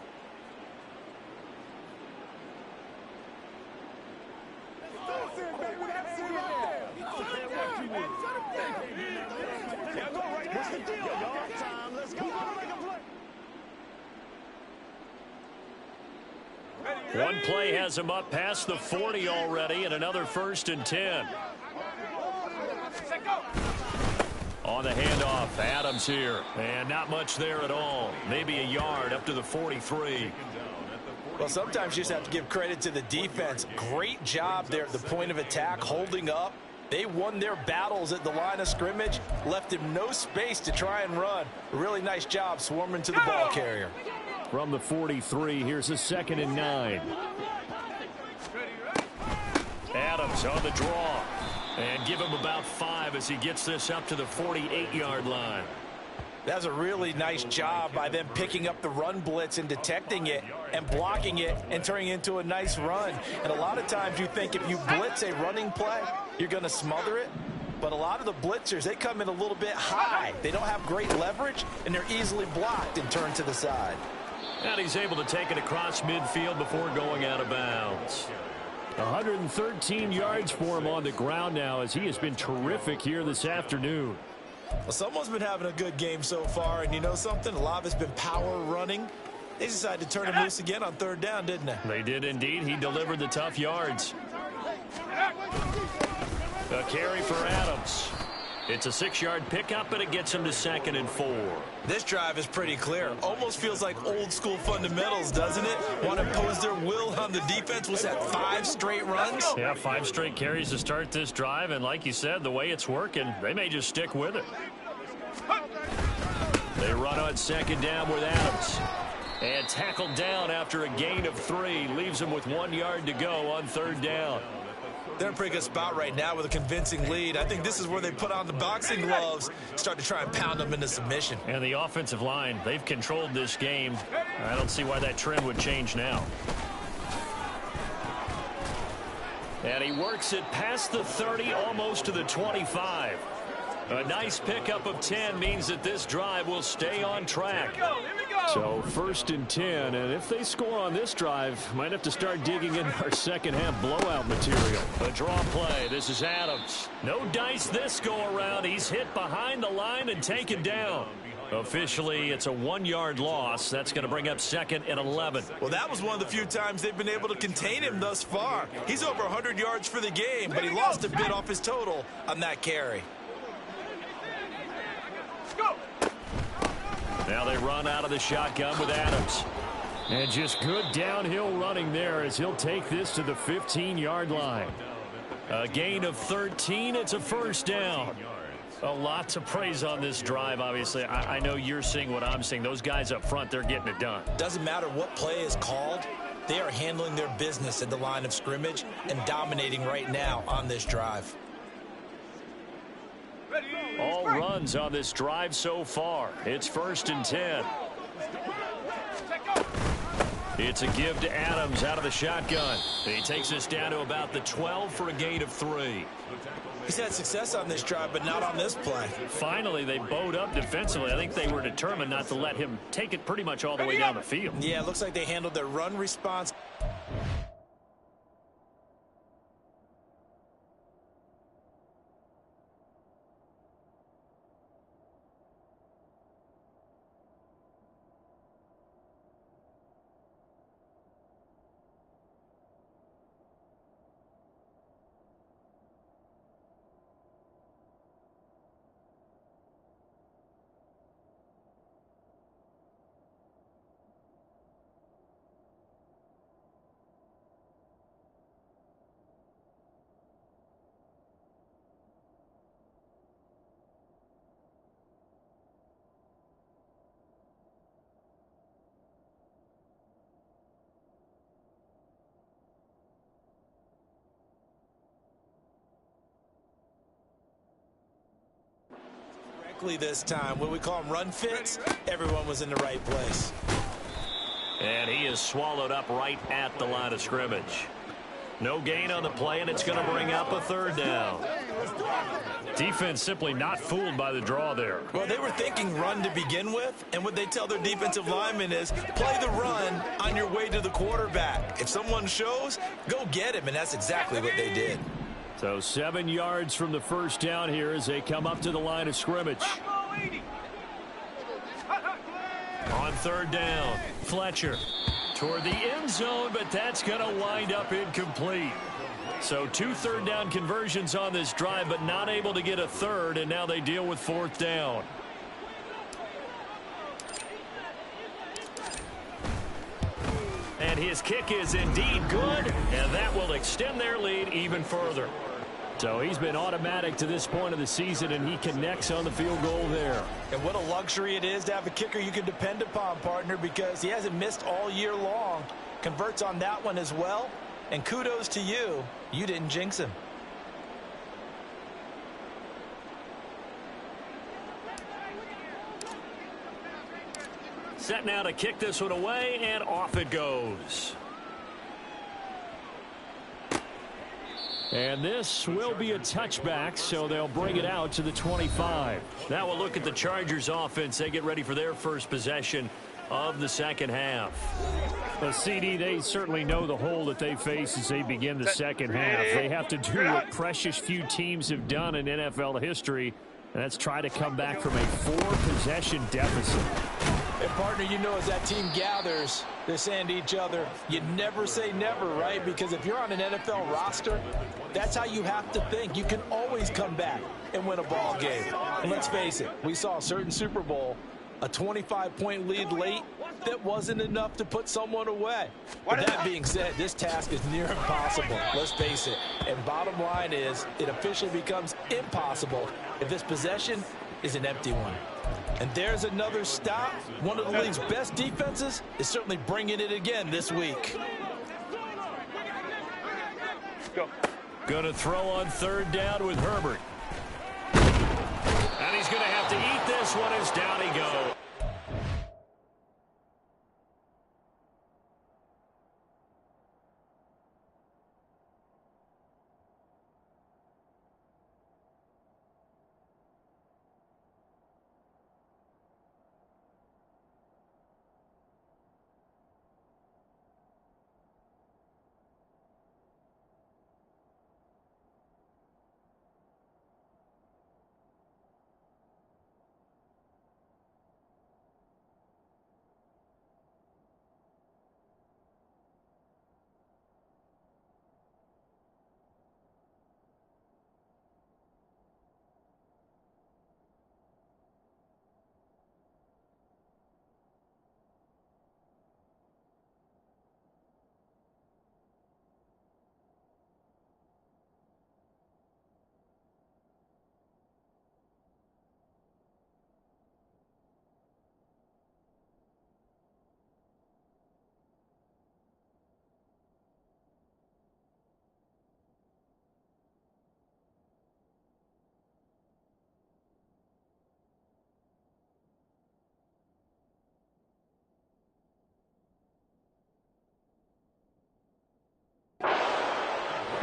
What's the deal, y'all? Let's go. One play has him up past the 40 already, and another 1st and 10. On the handoff, Adams here. And not much there at all. Maybe a yard up to the 43. Well, sometimes you just have to give credit to the defense. Great job there at the point of attack, holding up. They won their battles at the line of scrimmage, left him no space to try and run. A really nice job swarming to the ball carrier. From the 43, here's a 2nd and 9. Adams on the draw. And give him about 5 as he gets this up to the 48-yard line. That's a really nice job by them picking up the run blitz and detecting it and blocking it and turning it into a nice run. And a lot of times you think if you blitz a running play, you're going to smother it. But a lot of the blitzers, they come in a little bit high. They don't have great leverage, and they're easily blocked and turned to the side. And he's able to take it across midfield before going out of bounds. 113 yards for him on the ground now as he has been terrific here this afternoon. Well, someone's been having a good game so far, and you know something? A lot of it's been power running. They decided to turn him loose again on 3rd down, didn't they? They did indeed. He delivered the tough yards. A carry for Adams. It's a 6-yard pickup, and it gets him to 2nd and 4. This drive is pretty clear. Almost feels like old school fundamentals, doesn't it? Want to impose their will on the defense. What's that, 5 straight runs? Yeah, 5 straight carries to start this drive, and like you said, the way it's working, they may just stick with it. They run on 2nd down with Adams. And tackled down after a gain of 3. Leaves him with 1 yard to go on 3rd down. They're in a pretty good spot right now with a convincing lead. I think this is where they put on the boxing gloves, start to try and pound them into submission. And the offensive line, they've controlled this game. I don't see why that trend would change now. And he works it past the 30, almost to the 25. A nice pickup of 10 means that this drive will stay on track. So 1st and 10, and if they score on this drive, might have to start digging in our second half blowout material. A draw play. This is Adams. No dice this go around. He's hit behind the line and taken down. Officially, it's a 1-yard loss. That's going to bring up 2nd and 11. Well, that was one of the few times they've been able to contain him thus far. He's over 100 yards for the game, but he lost a bit off his total on that carry. Now they run out of the shotgun with Adams. And just good downhill running there as he'll take this to the 15-yard line. A gain of 13. It's a 1st down. A lot to praise on this drive, obviously. I know you're seeing what I'm seeing. Those guys up front, they're getting it done. Doesn't matter what play is called. They are handling their business at the line of scrimmage and dominating right now on this drive. All runs on this drive so far. It's 1st and 10. It's a give to Adams out of the shotgun. He takes us down to about the 12 for a gain of 3. He's had success on this drive, but not on this play. Finally, they bowed up defensively. I think they were determined not to let him take it pretty much all the way down the field. Yeah, it looks like they handled their run response. This time, what we call them run fits, everyone was in the right place. And he is swallowed up right at the line of scrimmage. No gain on the play, and it's going to bring up a 3rd down. Defense simply not fooled by the draw there. Well, they were thinking run to begin with, and what they tell their defensive linemen is play the run on your way to the quarterback. If someone shows, go get him, and that's exactly what they did. So 7 yards from the 1st down here as they come up to the line of scrimmage. On 3rd down, Fletcher toward the end zone, but that's going to wind up incomplete. So 2 third-down conversions on this drive, but not able to get a third, and now they deal with 4th down. And his kick is indeed good, and that will extend their lead even further. So he's been automatic to this point of the season, and he connects on the field goal there. And what a luxury it is to have a kicker you can depend upon, partner, because he hasn't missed all year long. Converts on that one as well. And kudos to you. You didn't jinx him. Set now to kick this one away, and off it goes. And this will be a touchback, so they'll bring it out to the 25. Now we'll look at the Chargers offense. They get ready for their first possession of the second half. Well, CD, they certainly know the hole that they face as they begin the second half. They have to do what precious few teams have done in NFL history, and that's try to come back from a 4-possession deficit. And, partner, you know as that team gathers, they're saying to each other, you never say never, right? Because if you're on an NFL roster, that's how you have to think. You can always come back and win a ball game. And let's face it, we saw a certain Super Bowl, a 25-point lead late, that wasn't enough to put someone away. But that being said, this task is near impossible. Let's face it. And bottom line is, it officially becomes impossible if this possession is an empty one. And there's another stop. One of the league's best defenses is certainly bringing it again this week. Go. Going to throw on 3rd down with Herbert. And he's going to have to eat this one as down he goes.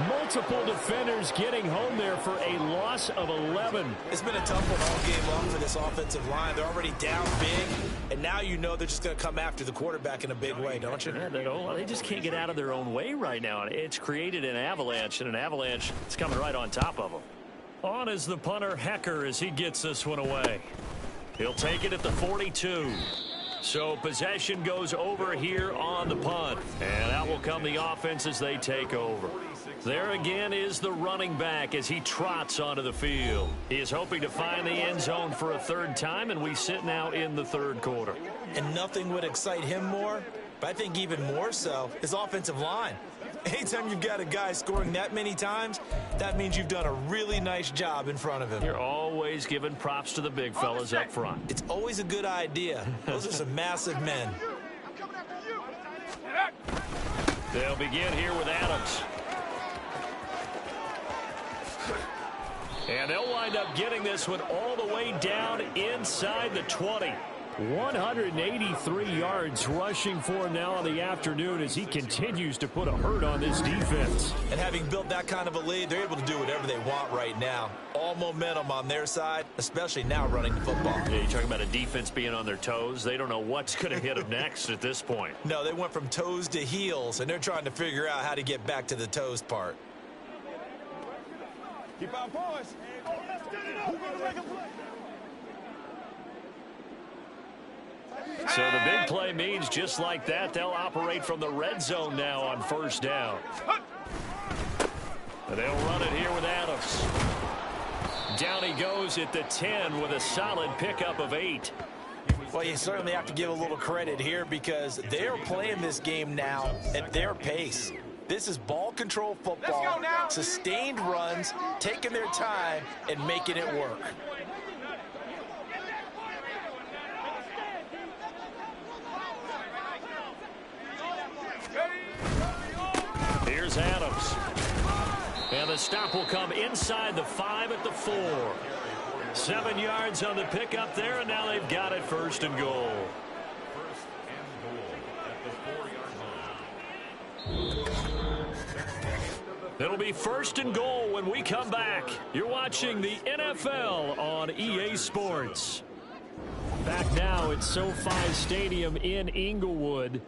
Multiple defenders getting home there for a loss of 11. It's been a tough one all game long for this offensive line. They're already down big, and now you know they're just going to come after the quarterback in a big way, don't you? Yeah, they just can't get out of their own way right now. It's created an avalanche, and an avalanche is coming right on top of them. On is the punter, Hecker, as he gets this one away. He'll take it at the 42. So possession goes over here on the punt. And out will come the offense as they take over. There again is the running back as he trots onto the field. He is hoping to find the end zone for a 3rd time, and we sit now in the 3rd quarter. And nothing would excite him more, but I think even more so, his offensive line. Anytime you've got a guy scoring that many times, that means you've done a really nice job in front of him. You're always giving props to the big fellas up front. It's always a good idea. Those are some massive men. They'll begin here with Adams. And they'll wind up getting this one all the way down inside the 20. 183 yards rushing for him now on the afternoon as he continues to put a hurt on this defense. And having built that kind of a lead, they're able to do whatever they want right now. All momentum on their side, especially now running the football. Yeah, you're talking about a defense being on their toes. They don't know what's going to hit them next at this point. No, they went from toes to heels, and they're trying to figure out how to get back to the toes part. Keep our poise. Who's going to make a play? So the big play means just like that, they'll operate from the red zone now on first down. They'll run it here with Adams. Down he goes at the 10 with a solid pickup of 8. Well, you certainly have to give a little credit here because they're playing this game now at their pace. This is ball control football, sustained runs, taking their time, and making it work. Here's Adams. And the stop will come inside the 5 at the 4. 7 yards on the pickup there, and now they've got it first and goal. It'll be first and goal when we come back. You're watching the NFL on EA Sports. Back now at SoFi Stadium in Inglewood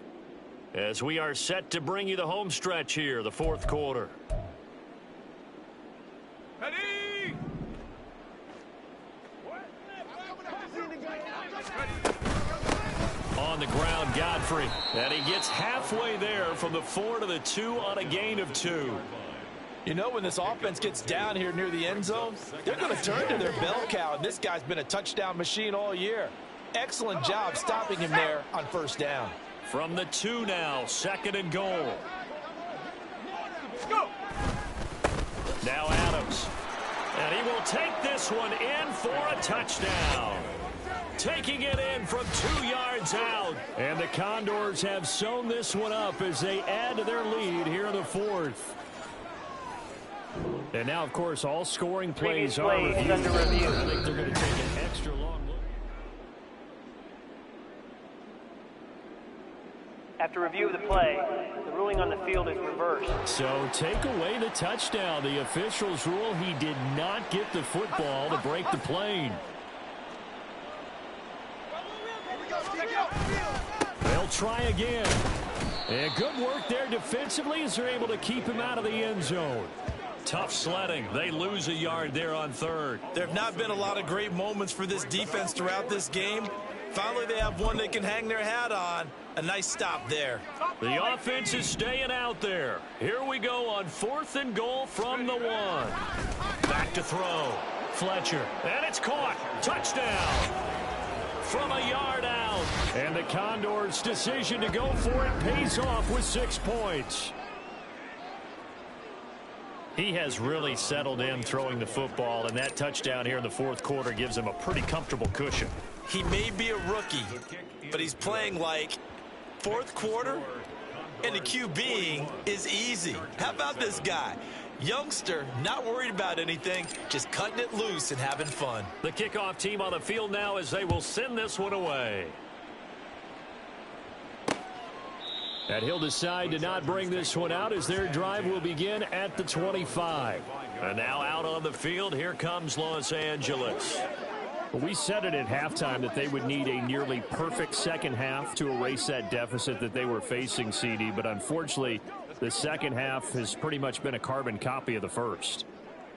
as we are set to bring you the home stretch here, the fourth quarter. Ready? On the ground, Godfrey. And he gets halfway there from the 4 to the 2 on a gain of 2. You know, when this offense gets down here near the end zone, they're going to turn to their bell cow, and this guy's been a touchdown machine all year. Excellent job stopping him there on first down. From the 2 now, second and goal. Go! Now Adams. And he will take this one in for a touchdown. Taking it in from 2 yards out. And the Condors have sewn this one up as they add to their lead here in the fourth. And now, of course, all scoring plays are reviewed. under review. I think they're going to take an extra long look. After review of the play, the ruling on the field is reversed. So take away the touchdown. The officials rule he did not get the football to break the plane. They'll try again. And good work there defensively as they're able to keep him out of the end zone. Tough sledding. They lose a yard there on third. There have not been a lot of great moments for this defense throughout this game. Finally, they have one they can hang their hat on. A nice stop there. The offense is staying out there. Here we go on 4th and goal from the 1. Back to throw. Fletcher. And it's caught. Touchdown. From a yard out. And the Condors' decision to go for it pays off with 6 points. He has really settled in throwing the football, and that touchdown here in the fourth quarter gives him a pretty comfortable cushion. He may be a rookie, but he's playing like fourth quarter, and the QBing is easy. How about this guy? Youngster, not worried about anything, just cutting it loose and having fun. The kickoff team on the field now as they will send this one away. And he'll decide to not bring this one out as their drive will begin at the 25. And now out on the field, here comes Los Angeles. We said it at halftime that they would need a nearly perfect second half to erase that deficit that they were facing, CD. But unfortunately, the second half has pretty much been a carbon copy of the first.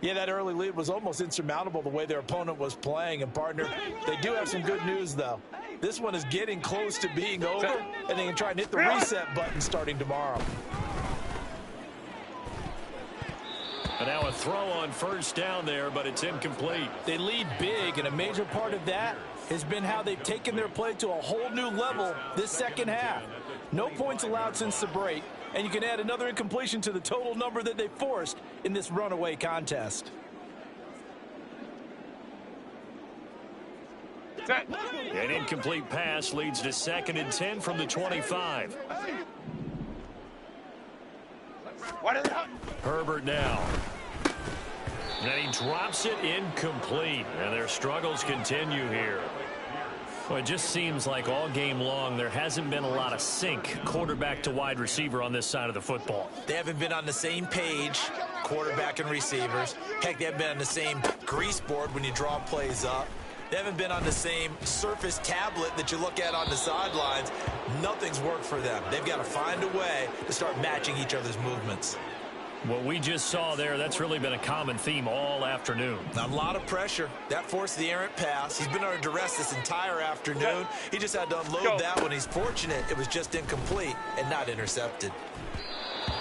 Yeah, that early lead was almost insurmountable the way their opponent was playing. And, partner, they do have some good news, though. This one is getting close to being over, and they can try and hit the reset button starting tomorrow. And now a throw on first down there, but it's incomplete. They lead big, and a major part of that has been how they've taken their play to a whole new level this second half. No points allowed since the break, and you can add another incompletion to the total number that they forced in this runaway contest. An incomplete pass leads to 2nd and 10 from the 25. Herbert now. And he drops it incomplete. And their struggles continue here. Well, it just seems like all game long there hasn't been a lot of sync quarterback to wide receiver on this side of the football. They haven't been on the same page, quarterback and receivers. Heck, they haven't been on the same grease board when you draw plays up. They haven't been on the same Surface tablet that you look at on the sidelines. Nothing's worked for them. They've got to find a way to start matching each other's movements. What we just saw there, that's really been a common theme all afternoon. A lot of pressure. That forced the errant pass. He's been under duress this entire afternoon. He just had to unload that one. He's fortunate it was just incomplete and not intercepted.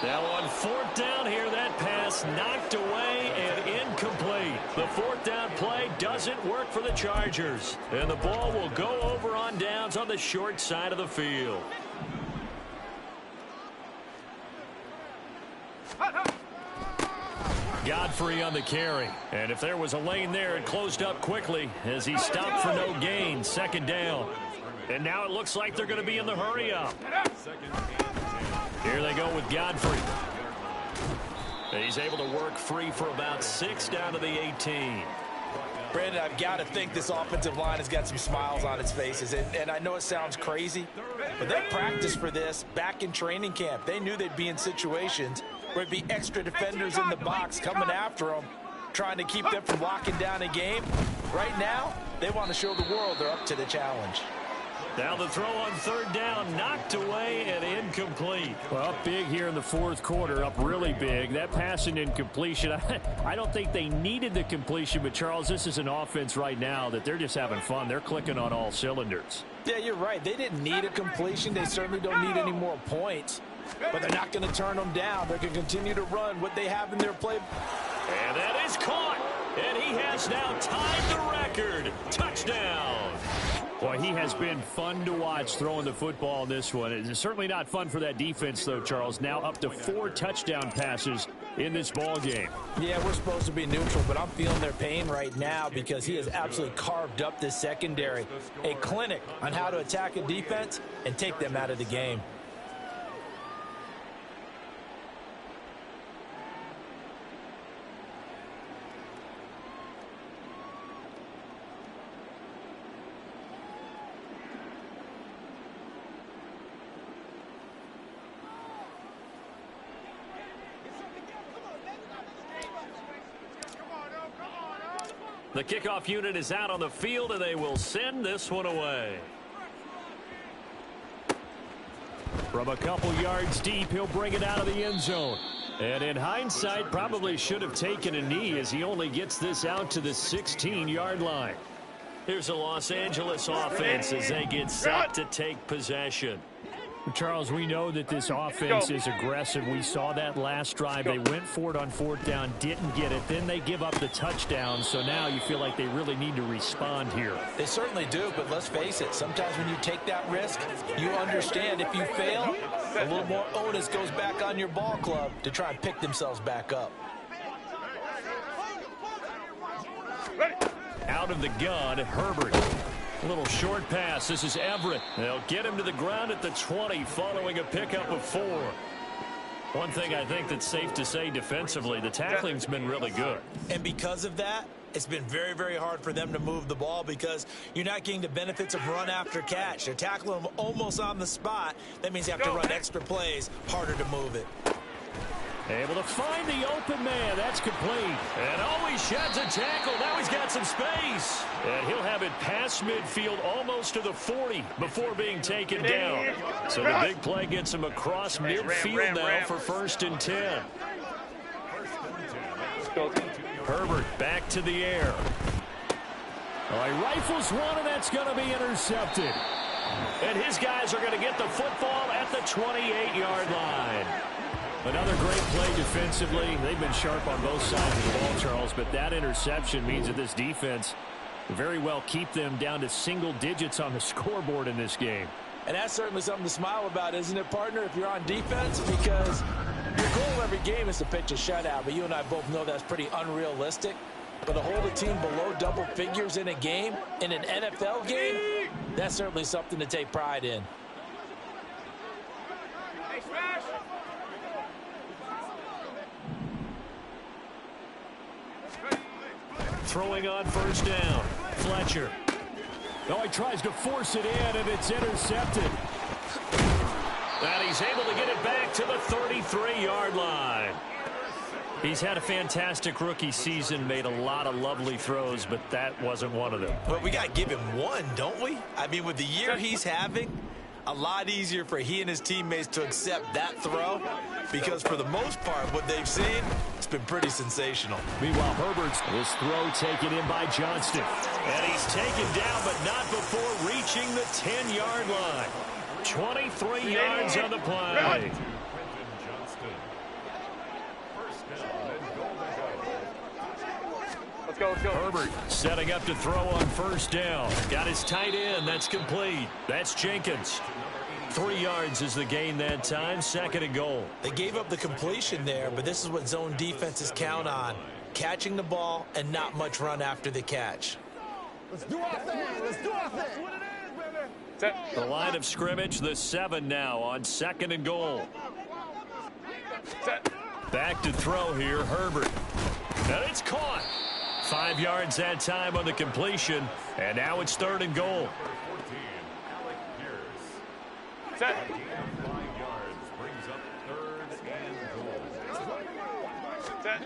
Now on fourth down here, that pass knocked away and incomplete. The fourth down play doesn't work for the Chargers. And the ball will go over on downs on the short side of the field. Godfrey on the carry. And if there was a lane there, it closed up quickly as he stopped for no gain. Second down. And now it looks like they're going to be in the hurry up. Here they go with Godfrey. He's able to work free for about 6 down to the 18. Brandon, I've got to think this offensive line has got some smiles on its faces. And I know it sounds crazy, but they practiced for this back in training camp. They knew they'd be in situations where it'd be extra defenders in the box coming after them, trying to keep them from locking down a game. Right now, they want to show the world they're up to the challenge. Now the throw on third down, knocked away and incomplete. Well, up big here in the fourth quarter, up really big. That pass and incompletion, I don't think they needed the completion, but Charles, this is an offense right now that they're just having fun. They're clicking on all cylinders. Yeah, you're right. They didn't need a completion. They certainly don't need any more points, but they're not going to turn them down. They're going to continue to run what they have in their play. And that is caught, and he has now tied the record. Touchdown. Boy, he has been fun to watch throwing the football in this one. It's certainly not fun for that defense, though, Charles. Now up to 4 touchdown passes in this ball game. Yeah, we're supposed to be neutral, but I'm feeling their pain right now because he has absolutely carved up this secondary. A clinic on how to attack a defense and take them out of the game. The kickoff unit is out on the field, and they will send this one away. From a couple yards deep, he'll bring it out of the end zone. And in hindsight, probably should have taken a knee as he only gets this out to the 16-yard line. Here's a Los Angeles offense as they get set to take possession. Charles, we know that this offense is aggressive. We saw that last drive. They went for it on fourth down, didn't get it. Then they give up the touchdown. So now you feel like they really need to respond here. They certainly do, but let's face it. Sometimes when you take that risk, you understand if you fail, a little more onus goes back on your ball club to try and pick themselves back up. Out of the gun, Herbert. A little short pass. This is Everett. They'll get him to the ground at the 20 following a pickup of 4. One thing I think that's safe to say defensively, the tackling's been really good. And because of that, it's been very, very hard for them to move the ball because you're not getting the benefits of run after catch. They're tackling them almost on the spot. That means you have to run extra plays, harder to move it. Able to find the open man. That's complete. And always sheds a tackle. Now he's got some space. And he'll have it past midfield almost to the 40 before being taken down. So the big play gets him across midfield now for 1st and 10. Herbert back to the air. Oh, he rifles one, and that's going to be intercepted. And his guys are going to get the football at the 28-yard line. Another great play defensively. They've been sharp on both sides of the ball, Charles, but that interception means that this defense very well keep them down to single digits on the scoreboard in this game. And that's certainly something to smile about, isn't it, partner, if you're on defense? Because your goal every game is to pitch a shutout, but you and I both know that's pretty unrealistic. But to hold a team below double figures in a game, in an NFL game, that's certainly something to take pride in. Throwing on 1st down. Fletcher. Oh, he tries to force it in, and it's intercepted. And he's able to get it back to the 33-yard line. He's had a fantastic rookie season, made a lot of lovely throws, but that wasn't one of them. Well, we got to give him one, don't we? I mean, with the year he's having, a lot easier for he and his teammates to accept that throw because for the most part, what they've seen, it's been pretty sensational. Meanwhile, Herbert's this throw taken in by Johnston. And he's taken down, but not before reaching the 10-yard line. 23 yards on the play. Let's go. Herbert setting up to throw on first down. Got his tight end. That's complete. That's Jenkins. 3 yards is the gain that time. 2nd and goal. They gave up the completion there, but this is what zone defenses count on. Catching the ball and not much run after the catch. Let's do our thing. Let's do our thing. That's what it is, baby. Set. The line of scrimmage, the 7 now on 2nd and goal. Set. Back to throw here, Herbert. And it's caught. 5 yards that time on the completion, and now it's 3rd and goal. Set. Set.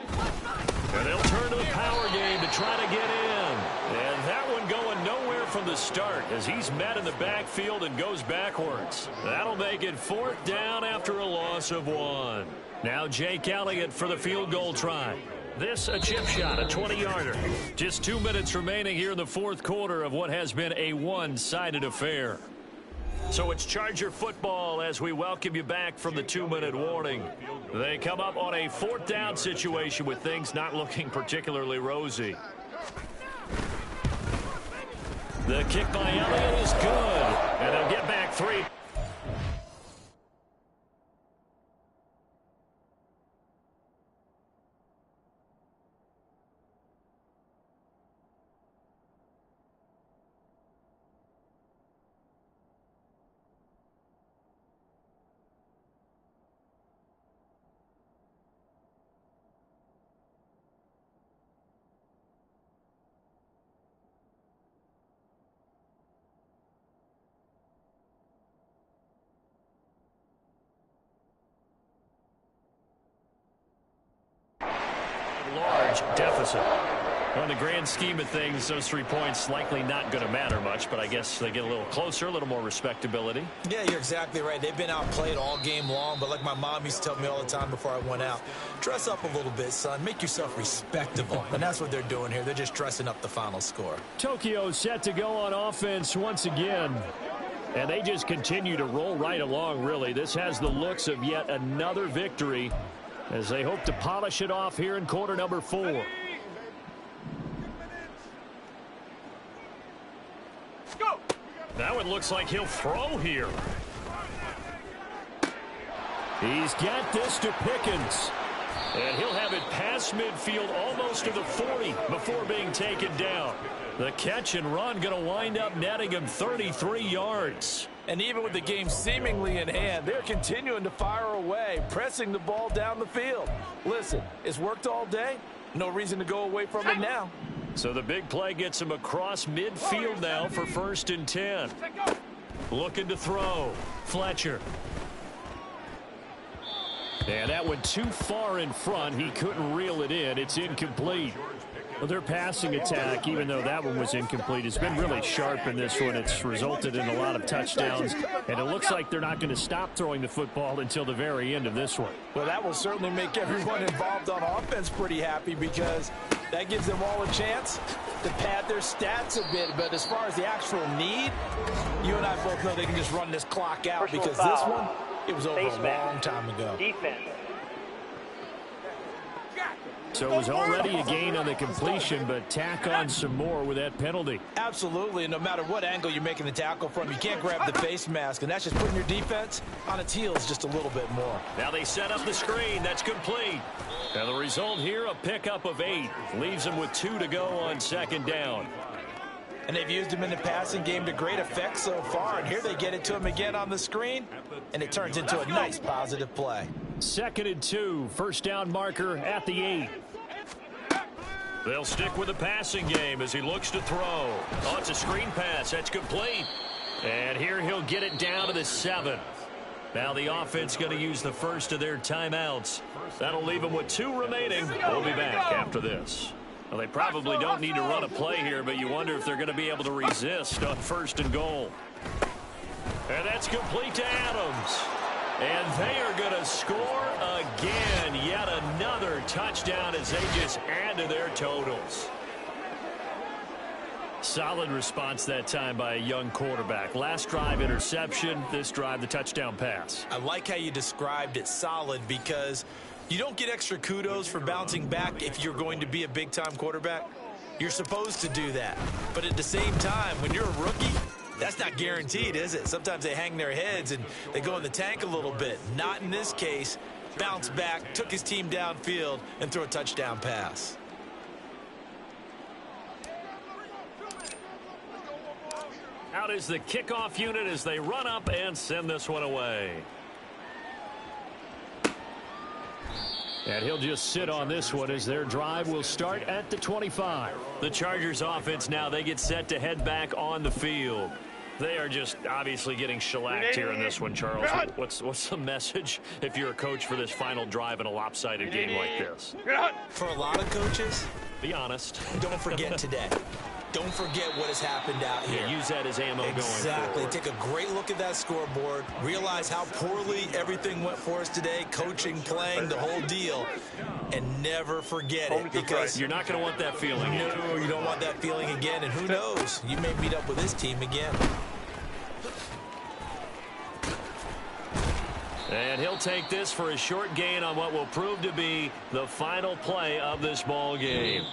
And they'll turn to the power game to try to get in. And that one going nowhere from the start as he's met in the backfield and goes backwards. That'll make it 4th down after a loss of 1. Now Jake Elliott for the field goal try. This a chip shot, a 20-yarder. Just 2 minutes remaining here in the 4th quarter of what has been a one-sided affair. So it's Charger football as we welcome you back from the 2-minute warning. They come up on a 4th down situation with things not looking particularly rosy. The kick by Elliott is good, and they'll get back 3. Large deficit. On the grand scheme of things, those 3 points likely not going to matter much, but I guess they get a little closer, a little more respectability. Yeah, you're exactly right. They've been outplayed all game long, but like my mom used to tell me all the time before I went out, dress up a little bit, son. Make yourself respectable. And that's what they're doing here. They're just dressing up the final score. Tokyo set to go on offense once again. And they just continue to roll right along, really. This has the looks of yet another victory as they hope to polish it off here in quarter number 4. Go. Now it looks like he'll throw here. He's got this to Pickens. And he'll have it past midfield almost to the 40 before being taken down. The catch and run going to wind up netting him 33 yards. And even with the game seemingly in hand, they're continuing to fire away, pressing the ball down the field. Listen, it's worked all day. No reason to go away from it now. So the big play gets him across midfield now for 1st and 10. Looking to throw. Fletcher. And that went too far in front. He couldn't reel it in. It's incomplete. Well, their passing attack, even though that one was incomplete, has been really sharp in this one. It's resulted in a lot of touchdowns, and it looks like they're not going to stop throwing the football until the very end of this one. Well, that will certainly make everyone involved on offense pretty happy because that gives them all a chance to pad their stats a bit. But as far as the actual need, you and I both know they can just run this clock out because this one, it was over a long time ago. Defense. So it was already a gain on the completion, but tack on some more with that penalty. Absolutely. No matter what angle you're making the tackle from, you can't grab the face mask, and that's just putting your defense on its heels just a little bit more. Now they set up the screen. That's complete. And the result here, a pickup of 8. Leaves them with 2 to go on 2nd down. And they've used him in the passing game to great effect so far. And here they get it to him again on the screen, and it turns into a nice positive play. 2nd and 2. First down marker at the 8. They'll stick with the passing game as he looks to throw. Oh, it's a screen pass. That's complete. And here he'll get it down to the 7. Now the offense going to use the first of their timeouts. That'll leave them with 2 remaining. We'll be back after this. Well, they probably don't need to run a play here, but you wonder if they're going to be able to resist on 1st and goal. And that's complete to Adams. And they are going to score again. Yet another touchdown as they just add to their totals. Solid response that time by a young quarterback. Last drive, interception. This drive, the touchdown pass. I like how you described it, solid, because you don't get extra kudos for bouncing back if you're going to be a big-time quarterback. You're supposed to do that. But at the same time, when you're a rookie, that's not guaranteed, is it? Sometimes they hang their heads and they go in the tank a little bit. Not in this case. Bounce back, took his team downfield, and threw a touchdown pass. Out is the kickoff unit as they run up and send this one away. And he'll just sit on this one as their drive will start at the 25. The Chargers offense now, they get set to head back on the field. They are just obviously getting shellacked here in this one, Charles. What's the message if you're a coach for this final drive in a lopsided game like this? For a lot of coaches, be honest. Don't forget today. Don't forget what has happened out here. Yeah, use that as ammo going forward. Exactly. Take a great look at that scoreboard. Realize how poorly everything went for us today. Coaching, playing, the whole deal. And never forget it, because you're not going to want that feeling. No, you don't want that feeling again. And who knows? You may meet up with this team again. And he'll take this for a short gain on what will prove to be the final play of this ball game.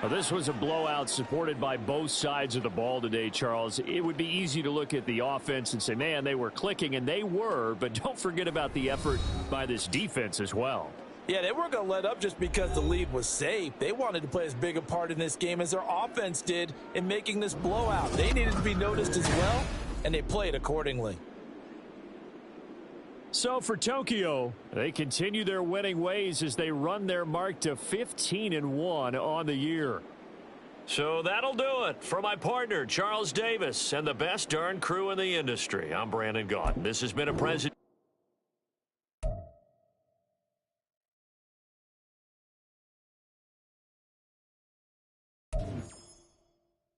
Well, this was a blowout supported by both sides of the ball today, Charles. It would be easy to look at the offense and say, man, they were clicking, and they were, but don't forget about the effort by this defense as well. Yeah, they weren't going to let up just because the lead was safe. They wanted to play as big a part in this game as their offense did in making this blowout. They needed to be noticed as well, and they played accordingly. So for Tokyo, they continue their winning ways as they run their mark to 15-1 on the year. So that'll do it for my partner, Charles Davis, and the best darn crew in the industry. I'm Brandon Gaudin. This has been a president.